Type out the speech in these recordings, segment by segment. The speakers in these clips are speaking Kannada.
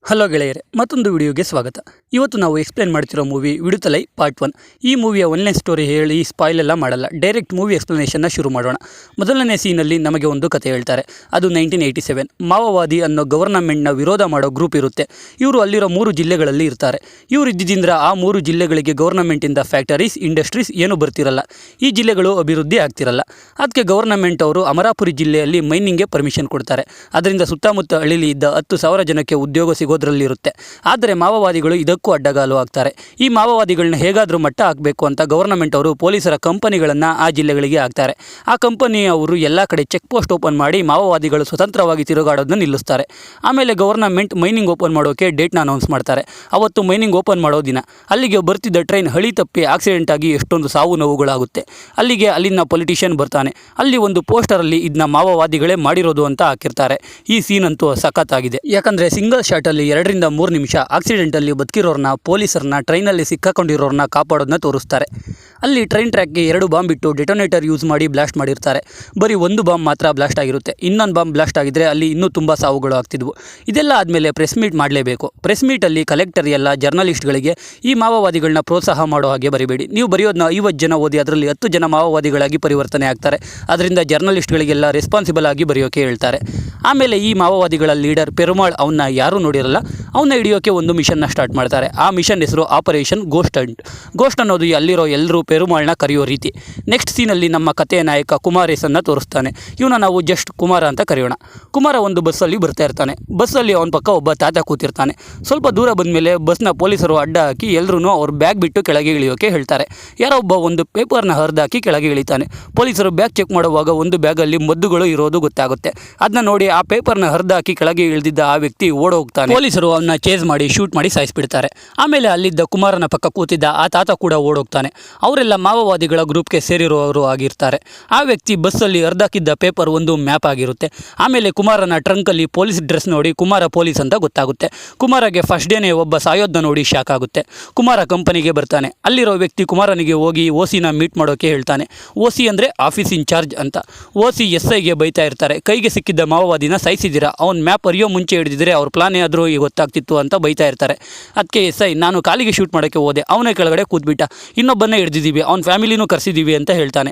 ಹಲೋ ಗೆಳೆಯರೆ, ಮತ್ತೊಂದು ವಿಡಿಯೋಗೆ ಸ್ವಾಗತ. ಇವತ್ತು ನಾವು ಎಕ್ಸ್ಪ್ಲೇನ್ ಮಾಡ್ತಿರೋ ಮೂವಿ ವಿಡುತಲೈ ಪಾರ್ಟ್ 1. ಈ ಮೂವಿಯ ಒನ್ಲೈನ್ ಸ್ಟೋರಿ ಹೇಳಿ ಸ್ಪಾಯ್ಲ್ ಎಲ್ಲ ಮಾಡಲ್ಲ, ಡೈರೆಕ್ಟ್ ಮೂವಿ ಎಕ್ಸ್ಪ್ಲನೇಷನ್ನ ಶುರು ಮಾಡೋಣ. ಮೊದಲನೇ ಸೀನಲ್ಲಿ ನಮಗೆ ಒಂದು ಕತೆ ಹೇಳ್ತಾರೆ. ಅದು 1987. ಮಾವೋವಾದಿ ಅನ್ನೋ ಗವರ್ನಮೆಂಟ್ನ ವಿರೋಧ ಮಾಡೋ ಗ್ರೂಪ್ ಇರುತ್ತೆ. ಇವರು ಅಲ್ಲಿರೋ 3 ಜಿಲ್ಲೆಗಳಲ್ಲಿ ಇರ್ತಾರೆ. ಇವರು ಇದ್ದಿದ್ದರಿಂದ ಆ 3 ಜಿಲ್ಲೆಗಳಿಗೆ ಗವರ್ನಮೆಂಟಿಂದ ಫ್ಯಾಕ್ಟರೀಸ್, ಇಂಡಸ್ಟ್ರೀಸ್ ಏನೂ ಬರ್ತಿರಲ್ಲ. ಈ ಜಿಲ್ಲೆಗಳು ಅಭಿವೃದ್ಧಿ ಆಗ್ತಿರಲ್ಲ. ಅದಕ್ಕೆ ಗವರ್ನಮೆಂಟ್ ಅವರು ಅಮರಾಪುರಿ ಜಿಲ್ಲೆಯಲ್ಲಿ ಮೈನಿಂಗ್ಗೆ ಪರ್ಮಿಷನ್ ಕೊಡ್ತಾರೆ. ಅದರಿಂದ ಸುತ್ತಮುತ್ತ ಹಳ್ಳಿಲಿ ಇದ್ದ 10,000 ಜನಕ್ಕೆ ಉದ್ಯೋಗ ಸಿಗೋದ್ರಲ್ಲಿರುತ್ತೆ. ಆದರೆ ಮಾವೋವಾದಿಗಳು ಇದಕ್ಕೂ ಅಡ್ಡಗಾಲು ಆಗ್ತಾರೆ. ಈ ಮಾವೋವಾದಿಗಳನ್ನ ಹೇಗಾದರೂ ಮಟ್ಟ ಹಾಕಬೇಕು ಅಂತ ಗವರ್ನಮೆಂಟ್ ಅವರು ಪೊಲೀಸರ ಕಂಪನಿಗಳನ್ನು ಆ ಜಿಲ್ಲೆಗಳಿಗೆ ಹಾಕ್ತಾರೆ. ಆ ಕಂಪನಿಯವರು ಎಲ್ಲ ಕಡೆ ಚೆಕ್ ಪೋಸ್ಟ್ ಓಪನ್ ಮಾಡಿ ಮಾವೋವಾದಿಗಳು ಸ್ವತಂತ್ರವಾಗಿ ತಿರುಗಾಡೋದನ್ನ ನಿಲ್ಲಿಸ್ತಾರೆ. ಆಮೇಲೆ ಗವರ್ನಮೆಂಟ್ ಮೈನಿಂಗ್ ಓಪನ್ ಮಾಡೋಕ್ಕೆ ಡೇಟ್ನ ಅನೌನ್ಸ್ ಮಾಡ್ತಾರೆ. ಅವತ್ತು ಮೈನಿಂಗ್ ಓಪನ್ ಮಾಡೋ ದಿನ. ಅಲ್ಲಿಗೆ ಬರ್ತಿದ್ದ ಟ್ರೈನ್ ಹಳಿ ತಪ್ಪಿ ಆಕ್ಸಿಡೆಂಟ್ ಆಗಿ ಎಷ್ಟೊಂದು ಸಾವು ನೋವುಗಳಾಗುತ್ತೆ. ಅಲ್ಲಿನ ಪೊಲಿಟಿಷಿಯನ್ ಬರ್ತಾನೆ. ಅಲ್ಲಿ ಒಂದು ಪೋಸ್ಟರಲ್ಲಿ ಇದನ್ನ ಮಾವೋವಾದಿಗಳೇ ಮಾಡಿರೋದು ಅಂತ ಹಾಕಿರ್ತಾರೆ. ಈ ಸೀನ್ ಅಂತೂ ಸಖತ್ತಾಗಿದೆ. ಯಾಕಂದರೆ ಸಿಂಗಲ್ ಶಾಟಲ್ಲಿ 2 ರಿಂದ 3 ನಿಮಿಷ ಆಕ್ಸಿಡೆಂಟಲ್ಲಿ ಬದುಕಿರೋರನ್ನ, ಪೊಲೀಸರನ್ನ, ಟ್ರೈನಲ್ಲಿ ಸಿಕ್ಕಾಕೊಂಡಿರೋರನ್ನ ಕಾಪಾಡೋದನ್ನ ತೋರಿಸ್ತಾರೆ. ಅಲ್ಲಿ ಟ್ರೈನ್ ಟ್ರ್ಯಾಕ್ಗೆ 2 ಬಾಂಬ್ ಇಟ್ಟು ಡೆಟೋನೇಟರ್ ಯೂಸ್ ಮಾಡಿ ಬ್ಲಾಸ್ಟ್ ಮಾಡಿರ್ತಾರೆ. ಬರೀ ಒಂದು ಬಾಂಬ್ ಮಾತ್ರ ಬ್ಲಾಸ್ಟ್ ಆಗಿರುತ್ತೆ. ಇನ್ನೊಂದು ಬಾಂಬ್ ಬ್ಲಾಸ್ಟ್ ಆಗಿದ್ರೆ ಅಲ್ಲಿ ಇನ್ನೂ ತುಂಬ ಸಾವುಗಳು ಆಗ್ತಿದ್ವು. ಇದೆಲ್ಲ ಆದಮೇಲೆ ಪ್ರೆಸ್ ಮೀಟ್ ಮಾಡಲೇಬೇಕು. ಪ್ರೆಸ್ ಮೀಟಲ್ಲಿ ಕಲೆಕ್ಟರ್ ಎಲ್ಲ ಜರ್ನಲಿಸ್ಟ್ಗಳಿಗೆ ಈ ಮಾವೋವಾದಿಗಳನ್ನ ಪ್ರೋತ್ಸಾಹ ಮಾಡೋ ಹಾಗೆ ಬರಿಬೇಡಿ. ನೀವು ಬರೆಯೋದನ್ನ 50 ಜನ ಓದಿ ಅದರಲ್ಲಿ 10 ಜನ ಮಾವೋವಾದಿಗಳಾಗಿ ಪರಿವರ್ತನೆ ಆಗ್ತಾರೆ. ಅದರಿಂದ ಜರ್ನಲಿಸ್ಟ್ಗಳಿಗೆಲ್ಲ ರೆಸ್ಪಾನ್ಸಿಬಲ್ ಆಗಿ ಬರೆಯೋಕೆ ಹೇಳ್ತಾರೆ. ಆಮೇಲೆ ಈ ಮಾವೋವಾದಿಗಳ ಲೀಡರ್ ಪೆರುಮಾಳ್, ಅವನ್ನ ಯಾರೂ ನೋಡಿರಲ್ಲ, ಅವನ್ನ ಹಿಡಿಯೋಕೆ ಒಂದು ಮಿಷನ್ನ ಸ್ಟಾರ್ಟ್ ಮಾಡ್ತಾರೆ. ಆ ಮಿಷನ್ ಹೆಸರು ಆಪರೇಷನ್ ಗೋಸ್ಟ್ ಹಂಟ್. ಗೋಸ್ಟ್ ಅನ್ನೋದು ಅಲ್ಲಿರೋ ಎಲ್ಲರೂ ಪೆರುಮಾಳ್ನ ಕರೆಯೋ ರೀತಿ. ನೆಕ್ಸ್ಟ್ ಸೀನಲ್ಲಿ ನಮ್ಮ ಕಥೆಯ ನಾಯಕ ಕುಮಾರೇಸನ್ನು ತೋರಿಸ್ತಾನೆ. ಇವನ ನಾವು ಜಸ್ಟ್ ಕುಮಾರ ಅಂತ ಕರೆಯೋಣ. ಕುಮಾರ ಒಂದು ಬಸ್ಸಲ್ಲಿ ಬರ್ತಾ ಇರ್ತಾನೆ. ಬಸ್ಸಲ್ಲಿ ಅವನ ಪಕ್ಕ ಒಬ್ಬ ತಾತ ಕೂತಿರ್ತಾನೆ. ಸ್ವಲ್ಪ ದೂರ ಬಂದಮೇಲೆ ಬಸ್ನ ಪೊಲೀಸರು ಅಡ್ಡ ಹಾಕಿ ಎಲ್ಲರೂ ಅವ್ರ ಬ್ಯಾಗ್ ಬಿಟ್ಟು ಕೆಳಗೆ ಇಳಿಯೋಕೆ ಹೇಳ್ತಾರೆ. ಯಾರೋ ಒಬ್ಬ ಒಂದು ಪೇಪರ್ನ ಹರಿದಾಕಿ ಕೆಳಗೆ ಇಳಿತಾನೆ. ಪೊಲೀಸರು ಬ್ಯಾಗ್ ಚೆಕ್ ಮಾಡುವಾಗ ಒಂದು ಬ್ಯಾಗಲ್ಲಿ ಮದ್ದುಗಳು ಇರೋದು ಗೊತ್ತಾಗುತ್ತೆ. ಅದನ್ನ ನೋಡಿ ಆ ಪೇಪರ್ನ ಹರಿದಾಕಿ ಕೆಳಗೆ ಇಳಿದಿದ್ದ ಆ ವ್ಯಕ್ತಿ ಓಡೋಗ್ತಾನೆ. ಪೊಲೀಸರು ಅವನ್ನ ಚೇಸ್ ಮಾಡಿ ಶೂಟ್ ಮಾಡಿ ಸಾಯಿಸ್ಬಿಡ್ತಾರೆ. ಆಮೇಲೆ ಅಲ್ಲಿದ್ದ ಕುಮಾರನ ಪಕ್ಕ ಕೂತಿದ್ದ ಆ ತಾತ ಕೂಡ ಓಡೋಗ್ತಾನೆ. ಅವರೆಲ್ಲ ಮಾವೋವಾದಿಗಳ ಗ್ರೂಪ್ಗೆ ಸೇರಿರುವವರು ಆಗಿರ್ತಾರೆ. ಆ ವ್ಯಕ್ತಿ ಬಸ್ಸಲ್ಲಿ ಹರಿದಾಕಿದ್ದ ಪೇಪರ್ ಒಂದು ಮ್ಯಾಪ್ ಆಗಿರುತ್ತೆ. ಆಮೇಲೆ ಕುಮಾರನ ಟ್ರಂಕಲ್ಲಿ ಪೊಲೀಸ್ ಡ್ರೆಸ್ ನೋಡಿ ಕುಮಾರ ಪೊಲೀಸ್ ಅಂತ ಗೊತ್ತಾಗುತ್ತೆ. ಕುಮಾರಗೆ ಫಸ್ಟ್ ಡೇನೇ ಒಬ್ಬ ಸಾಯೋದನ್ನ ನೋಡಿ ಶಾಕ್ ಆಗುತ್ತೆ. ಕುಮಾರ ಕಂಪನಿಗೆ ಬರ್ತಾನೆ. ಅಲ್ಲಿರೋ ವ್ಯಕ್ತಿ ಕುಮಾರನಿಗೆ ಹೋಗಿ ಓಸಿನ ಮೀಟ್ ಮಾಡೋಕೆ ಹೇಳ್ತಾನೆ. ಓಸಿ ಅಂದರೆ ಆಫೀಸ್ ಇನ್ಚಾರ್ಜ್ ಅಂತ. ಓಸಿ SIಗೆ ಬೈತಾ ಇರ್ತಾರೆ. ಕೈಗೆ ಸಿಕ್ಕಿದ್ದ ಮಾವೋವಾದಿನ ಸಾಯಿಸಿದ್ದೀರಾ, ಅವ್ನು ಮ್ಯಾಪ್ ಅರಿಯೋ ಮುಂಚೆ ಹಿಡಿದಿದ್ರೆ ಅವ್ರ ಪ್ಲಾನೇ ಆದರೂ ಗೊತ್ತಾಗ್ತಿತ್ತು ಅಂತ ಬೈತಾ ಇರ್ತಾರೆ. ಅದಕ್ಕೆ SI, ನಾನು ಕಾಲಿಗೆ ಶೂಟ್ ಮಾಡೋಕ್ಕೆ ಹೋದೆ, ಅವನೇ ಕೆಳಗಡೆ ಕೂತ್ಬಿಟ್ಟ, ಇನ್ನೊಬ್ಬನ್ನೇ ಹಿಡಿದಿದ್ದೀವಿ, ಅವ್ನ ಫ್ಯಾಮಿಲಿನೂ ಕರೆಸಿದ್ದೀವಿ ಅಂತ ಹೇಳ್ತಾನೆ.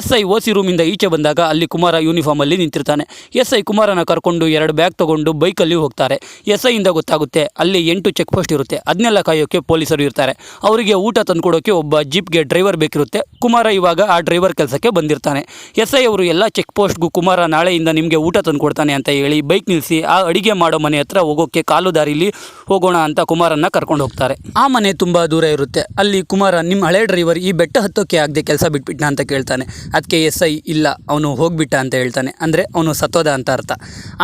SI ಓಸಿ ರೂಮಿಂದ ಈಚೆ ಬಂದಾಗ ಅಲ್ಲಿ ಕುಮಾರ ಯೂನಿಫಾರ್ಮಲ್ಲಿ ನಿಂತಿರ್ತಾನೆ. SI ಕುಮಾರನ ಕರ್ಕೊಂಡು 2 ಬ್ಯಾಗ್ ತೊಗೊಂಡು ಬೈಕಲ್ಲಿ ಹೋಗ್ತಾರೆ. SIಯಿಂದ ಗೊತ್ತಾಗುತ್ತೆ ಅಲ್ಲಿ 8 ಚೆಕ್ ಪೋಸ್ಟ್ ಇರುತ್ತೆ. ಅದನ್ನೆಲ್ಲ ಕಾಯೋಕ್ಕೆ ಪೊಲೀಸರು ಇರ್ತಾರೆ. ಅವರಿಗೆ ಊಟ ತಂದುಕೊಡೋಕ್ಕೆ ಒಬ್ಬ ಜೀಪ್ಗೆ ಡ್ರೈವರ್ ಬೇಕಿರುತ್ತೆ. ಕುಮಾರ ಇವಾಗ ಆ ಡ್ರೈವರ್ ಕೆಲಸಕ್ಕೆ ಬಂದಿರ್ತಾನೆ. SI ಅವರು ಎಲ್ಲ ಚೆಕ್ ಪೋಸ್ಟ್ಗೂ ಕುಮಾರ ನಾಳೆಯಿಂದ ನಿಮಗೆ ಊಟ ತಂದುಕೊಡ್ತಾನೆ ಅಂತ ಹೇಳಿ ಬೈಕ್ ನಿಲ್ಲಿಸಿ ಆ ಅಡಿಗೆ ಮಾಡೋ ಮನೆ ಹತ್ರ ಹೋಗೋಕ್ಕೆ ಕಾಲು ದಾರಿಲಿ ಹೋಗೋಣ ಅಂತ ಕುಮಾರನ್ನ ಕರ್ಕೊಂಡು ಹೋಗ್ತಾರೆ. ಆ ಮನೆ ತುಂಬ ದೂರ ಇರುತ್ತೆ. ಅಲ್ಲಿ ಕುಮಾರ, ನಿಮ್ಮ ಹಳೆ ಡ್ರೈವರ್ ಈ ಬೆಟ್ಟ ಹತ್ತೋಕೆ ಆಗದೆ ಕೆಲಸ ಬಿಟ್ಬಿಟ್ನ ಅಂತ ಕೇಳ್ತಾನೆ. ಅದಕ್ಕೆ SI, ಇಲ್ಲ, ಅವನು ಹೋಗ್ಬಿಟ್ಟ ಅಂತ ಹೇಳ್ತಾನೆ. ಅಂದರೆ ಅವನು ಸತ್ತೋದ ಅಂತ ಅರ್ಥ.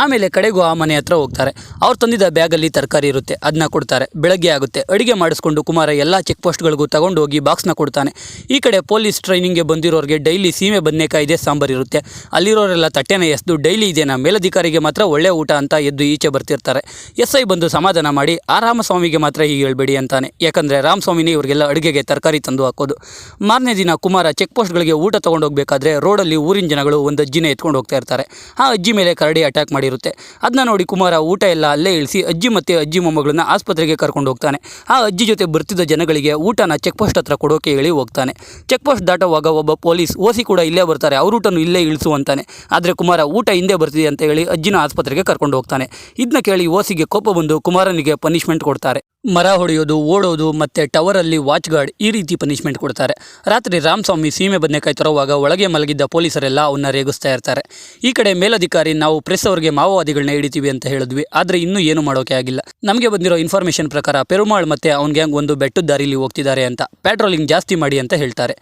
ಆಮೇಲೆ ಕಡೆಗೂ ಆ ಮನೆ ಹತ್ರ ಹೋಗ್ತಾರೆ. ಅವ್ರು ತಂದಿದ್ದ ಬ್ಯಾಗಲ್ಲಿ ತರಕಾರಿ ಇರುತ್ತೆ, ಅದನ್ನ ಕೊಡ್ತಾರೆ. ಬೆಳಗ್ಗೆ ಆಗುತ್ತೆ. ಅಡುಗೆ ಮಾಡಿಸ್ಕೊಂಡು ಕುಮಾರ ಎಲ್ಲ ಚೆಕ್ ಪೋಸ್ಟ್ಗಳಿಗೂ ತಗೊಂಡು ಹೋಗಿ ಬಾಕ್ಸ್ನ ಕೊಡ್ತಾನೆ. ಈ ಕಡೆ ಪೊಲೀಸ್ ಟ್ರೈನಿಂಗ್ಗೆ ಬಂದಿರೋರಿಗೆ ಡೈಲಿ ಸೀಮೆ ಬದನೆಕಾಯಿ ಇದೆ ಸಾಂಬಾರು ಇರುತ್ತೆ. ಅಲ್ಲಿರೋರೆಲ್ಲ ತಟ್ಟೆನ ಎಸ್ದು ಡೈಲಿ ಇದೆನಾ, ಮೇಲಧಿಕಾರಿಗೆ ಮಾತ್ರ ಒಳ್ಳೆ ಊಟ ಅಂತ ಎದ್ದು ಈಚೆ ಬರ್ತಿರ್ತಾರೆ. SI ಬಂದು ಸಮಾಧಾನ ಮಾಡಿ, ಆ ರಾಮಸ್ವಾಮಿಗೆ ಮಾತ್ರ ಹೀಗೆ ಹೇಳ್ಬೇಡಿ ಅಂತಾನೆ. ಯಾಕಂದರೆ ರಾಮಸ್ವಾಮಿನೇ ಇವರಿಗೆಲ್ಲ ಅಡುಗೆಗೆ ತರಕಾರಿ ತಂದು ಹಾಕೋದು. ಮಾರನೇ ದಿನ ಕುಮಾರ ಚೆಕ್ ಪೋಸ್ಟ್ಗಳಿಗೆ ಊಟ ತೊಗೊಂಡು ಹೋಗಬೇಕಾದ್ರೆ ರೋಡಲ್ಲಿ ಊರಿನ ಜನಗಳು ಒಂದು ಅಜ್ಜಿನ ಎತ್ಕೊಂಡು ಹೋಗ್ತಾ ಇರ್ತಾರೆ. ಆ ಅಜ್ಜಿ ಮೇಲೆ ಕರಡಿ ಅಟ್ಯಾಕ್ ಮಾಡಿರುತ್ತೆ. ಅದನ್ನ ನೋಡಿ ಕುಮಾರ ಊಟ ಎಲ್ಲ ಅಲ್ಲೇ ಇಳಿಸಿ ಅಜ್ಜಿ ಮತ್ತು ಅಜ್ಜಿ ಮೊಮ್ಮಗಳನ್ನ ಆಸ್ಪತ್ರೆಗೆ ಕರ್ಕೊಂಡು ಹೋಗ್ತಾನೆ. ಆ ಅಜ್ಜಿ ಜೊತೆ ಬರ್ತಿದ್ದ ಜನಗಳಿಗೆ ಊಟನ ಚೆಕ್ ಪೋಸ್ಟ್ ಹತ್ರ ಕೊಡೋಕೆ ಹೇಳಿ ಹೋಗ್ತಾನೆ. ಚೆಕ್ ಪೋಸ್ಟ್ ದಾಟುವಾಗ ಒಬ್ಬ ಪೊಲೀಸ್, ಓಸಿ ಕೂಡ ಇಲ್ಲೇ ಬರ್ತಾರೆ, ಅವ್ರ ಊಟನೂ ಇಲ್ಲೇ ಇಳಿಸು ಅಂತಾನೆ. ಆದರೆ ಕುಮಾರ ಊಟ ಹಿಂದೆ ಬರ್ತಿದೆ ಅಂತ ಹೇಳಿ ಅಜ್ಜಿನ ಆಸ್ಪತ್ರೆಗೆ ಕರ್ಕೊಂಡು ಹೋಗ್ತಾನೆ. ಇದನ್ನ ಕೇಳಿ ಓಸಿಗೆ ಕೋಪ ಬಂದು ಕುಮಾರನಿಗೆ ಪನಿಷ್ಮೆಂಟ್ ಕೊಡ್ತಾರೆ. ಮರ ಹೊಡೆಯೋದು, ಓಡೋದು ಮತ್ತು ಟವರಲ್ಲಿ ವಾಚ್ ಗಾರ್ಡ್, ಈ ರೀತಿ ಪನಿಷ್ಮೆಂಟ್ ಕೊಡ್ತಾರೆ. ರಾತ್ರಿ ರಾಮಸ್ವಾಮಿ ಸೀಮೆ ಬದನೆಕಾಯಿ ತರುವಾಗ ಒಳಗೆ ಮಲಗಿದ್ದ ಪೊಲೀಸರೆಲ್ಲ ಅವನ್ನ ರೇಗಿಸ್ತಾ ಇರ್ತಾರೆ. ಈ ಕಡೆ ಮೇಲಧಿಕಾರಿ, ನಾವು ಪ್ರೆಸ್ ಅವರಿಗೆ ಮಾವೋವಾದಿಗಳನ್ನ ಹಿಡಿತೀವಿ ಅಂತ ಹೇಳಿದ್ವಿ, ಆದರೆ ಇನ್ನೂ ಏನು ಮಾಡೋಕೆ ಆಗಿಲ್ಲ. ನಮಗೆ ಬಂದಿರೋ ಇನ್ಫಾರ್ಮೇಷನ್ ಪ್ರಕಾರ ಪೆರುಮಾಳ್ ಮತ್ತು ಅವನ ಗ್ಯಾಂಗ್ ಒಂದು ಬೆಟ್ಟದ ದಾರಿಲಿ ಹೋಗ್ತಿದ್ದಾರೆ ಅಂತ, ಪೆಟ್ರೋಲಿಂಗ್ ಜಾಸ್ತಿ ಮಾಡಿ ಅಂತ ಹೇಳ್ತಾರೆ.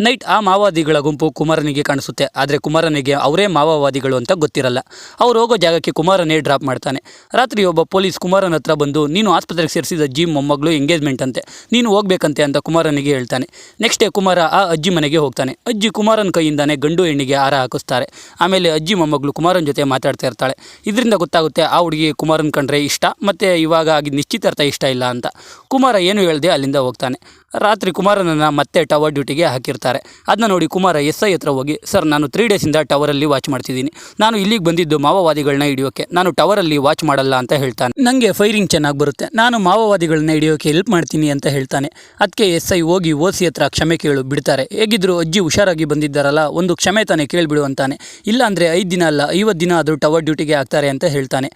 ನೈಟ್ ಆ ಮಾವೋವಾದಿಗಳ ಗುಂಪು ಕುಮಾರನಿಗೆ ಕಾಣಿಸುತ್ತೆ. ಆದರೆ ಕುಮಾರನಿಗೆ ಅವರೇ ಮಾವೋವಾದಿಗಳು ಅಂತ ಗೊತ್ತಿರಲ್ಲ. ಅವ್ರು ಹೋಗೋ ಜಾಗಕ್ಕೆ ಕುಮಾರನೇ ಡ್ರಾಪ್ ಮಾಡ್ತಾನೆ. ರಾತ್ರಿ ಒಬ್ಬ ಪೊಲೀಸ್ ಕುಮಾರನ ಹತ್ರ ಬಂದು, ನೀನು ಆಸ್ಪತ್ರೆಗೆ ಸೇರಿಸಿದ ಅಜ್ಜಿ ಮೊಮ್ಮಗಳು ಎಂಗೇಜ್ಮೆಂಟ್ ಅಂತೆ, ನೀನು ಹೋಗ್ಬೇಕಂತೆ ಅಂತ ಕುಮಾರನಿಗೆ ಹೇಳ್ತಾನೆ. ನೆಕ್ಸ್ಟ್ ಡೇ ಕುಮಾರ ಆ ಅಜ್ಜಿ ಮನೆಗೆ ಹೋಗ್ತಾನೆ. ಅಜ್ಜಿ ಕುಮಾರನ ಕೈಯಿಂದಾನೆ ಗಂಡು ಹೆಣ್ಣಿಗೆ ಹಾರ ಹಾಕಿಸ್ತಾರೆ. ಆಮೇಲೆ ಅಜ್ಜಿ ಮೊಮ್ಮಗಳು ಕುಮಾರನ ಜೊತೆ ಮಾತಾಡ್ತಾ ಇರ್ತಾಳೆ. ಇದರಿಂದ ಗೊತ್ತಾಗುತ್ತೆ ಆ ಹುಡುಗಿ ಕುಮಾರನ ಕಂಡ್ರೆ ಇಷ್ಟ, ಮತ್ತು ಇವಾಗ ಆಗಿದ್ದು ನಿಶ್ಚಿತಾರ್ಥ ಇಷ್ಟ ಇಲ್ಲ ಅಂತ. ಕುಮಾರ ಏನು ಹೇಳ್ದೆ ಅಲ್ಲಿಂದ ಹೋಗ್ತಾನೆ. ರಾತ್ರಿ ಕುಮಾರನನ್ನು ಮತ್ತೆ ಟವರ್ ಡ್ಯೂಟಿಗೆ ಹಾಕಿರ್ತಾರೆ. ಅದನ್ನ ನೋಡಿ ಕುಮಾರ SI ಹತ್ರ ಹೋಗಿ, ಸರ್ ನಾನು 3 ಡೇಸಿಂದ ಟವರಲ್ಲಿ ವಾಚ್ ಮಾಡ್ತಿದ್ದೀನಿ, ನಾನು ಇಲ್ಲಿಗೆ ಬಂದಿದ್ದು ಮಾವೋವಾದಿಗಳನ್ನ ಹಿಡಿಯೋಕ್ಕೆ, ನಾನು ಟವರಲ್ಲಿ ವಾಚ್ ಮಾಡಲ್ಲ ಅಂತ ಹೇಳ್ತಾನೆ. ನನಗೆ ಫೈರಿಂಗ್ ಚೆನ್ನಾಗಿ ಬರುತ್ತೆ, ನಾನು ಮಾವೋವಾದಿಗಳನ್ನ ಹಿಡಿಯೋಕ್ಕೆ ಹೆಲ್ಪ್ ಮಾಡ್ತೀನಿ ಅಂತ ಹೇಳ್ತಾನೆ. ಅದಕ್ಕೆ SI ಹೋಗಿ OC ಹತ್ರ ಕ್ಷಮೆ ಕೇಳು ಬಿಡ್ತಾರೆ. ಹೇಗಿದ್ರು ಅಜ್ಜಿ ಹುಷಾರಾಗಿ ಬಂದಿದ್ದಾರಲ್ಲ, ಒಂದು ಕ್ಷಮೆ ತಾನೇ ಕೇಳಿಬಿಡು ಅಂತಾನೆ. ಇಲ್ಲ ಅಂದರೆ 5 ದಿನ ಅಲ್ಲ 50 ದಿನ ಆದರೂ ಟವರ್ ಡ್ಯೂಟಿಗೆ ಹಾಕ್ತಾರೆ ಅಂತ ಹೇಳ್ತಾನೆ.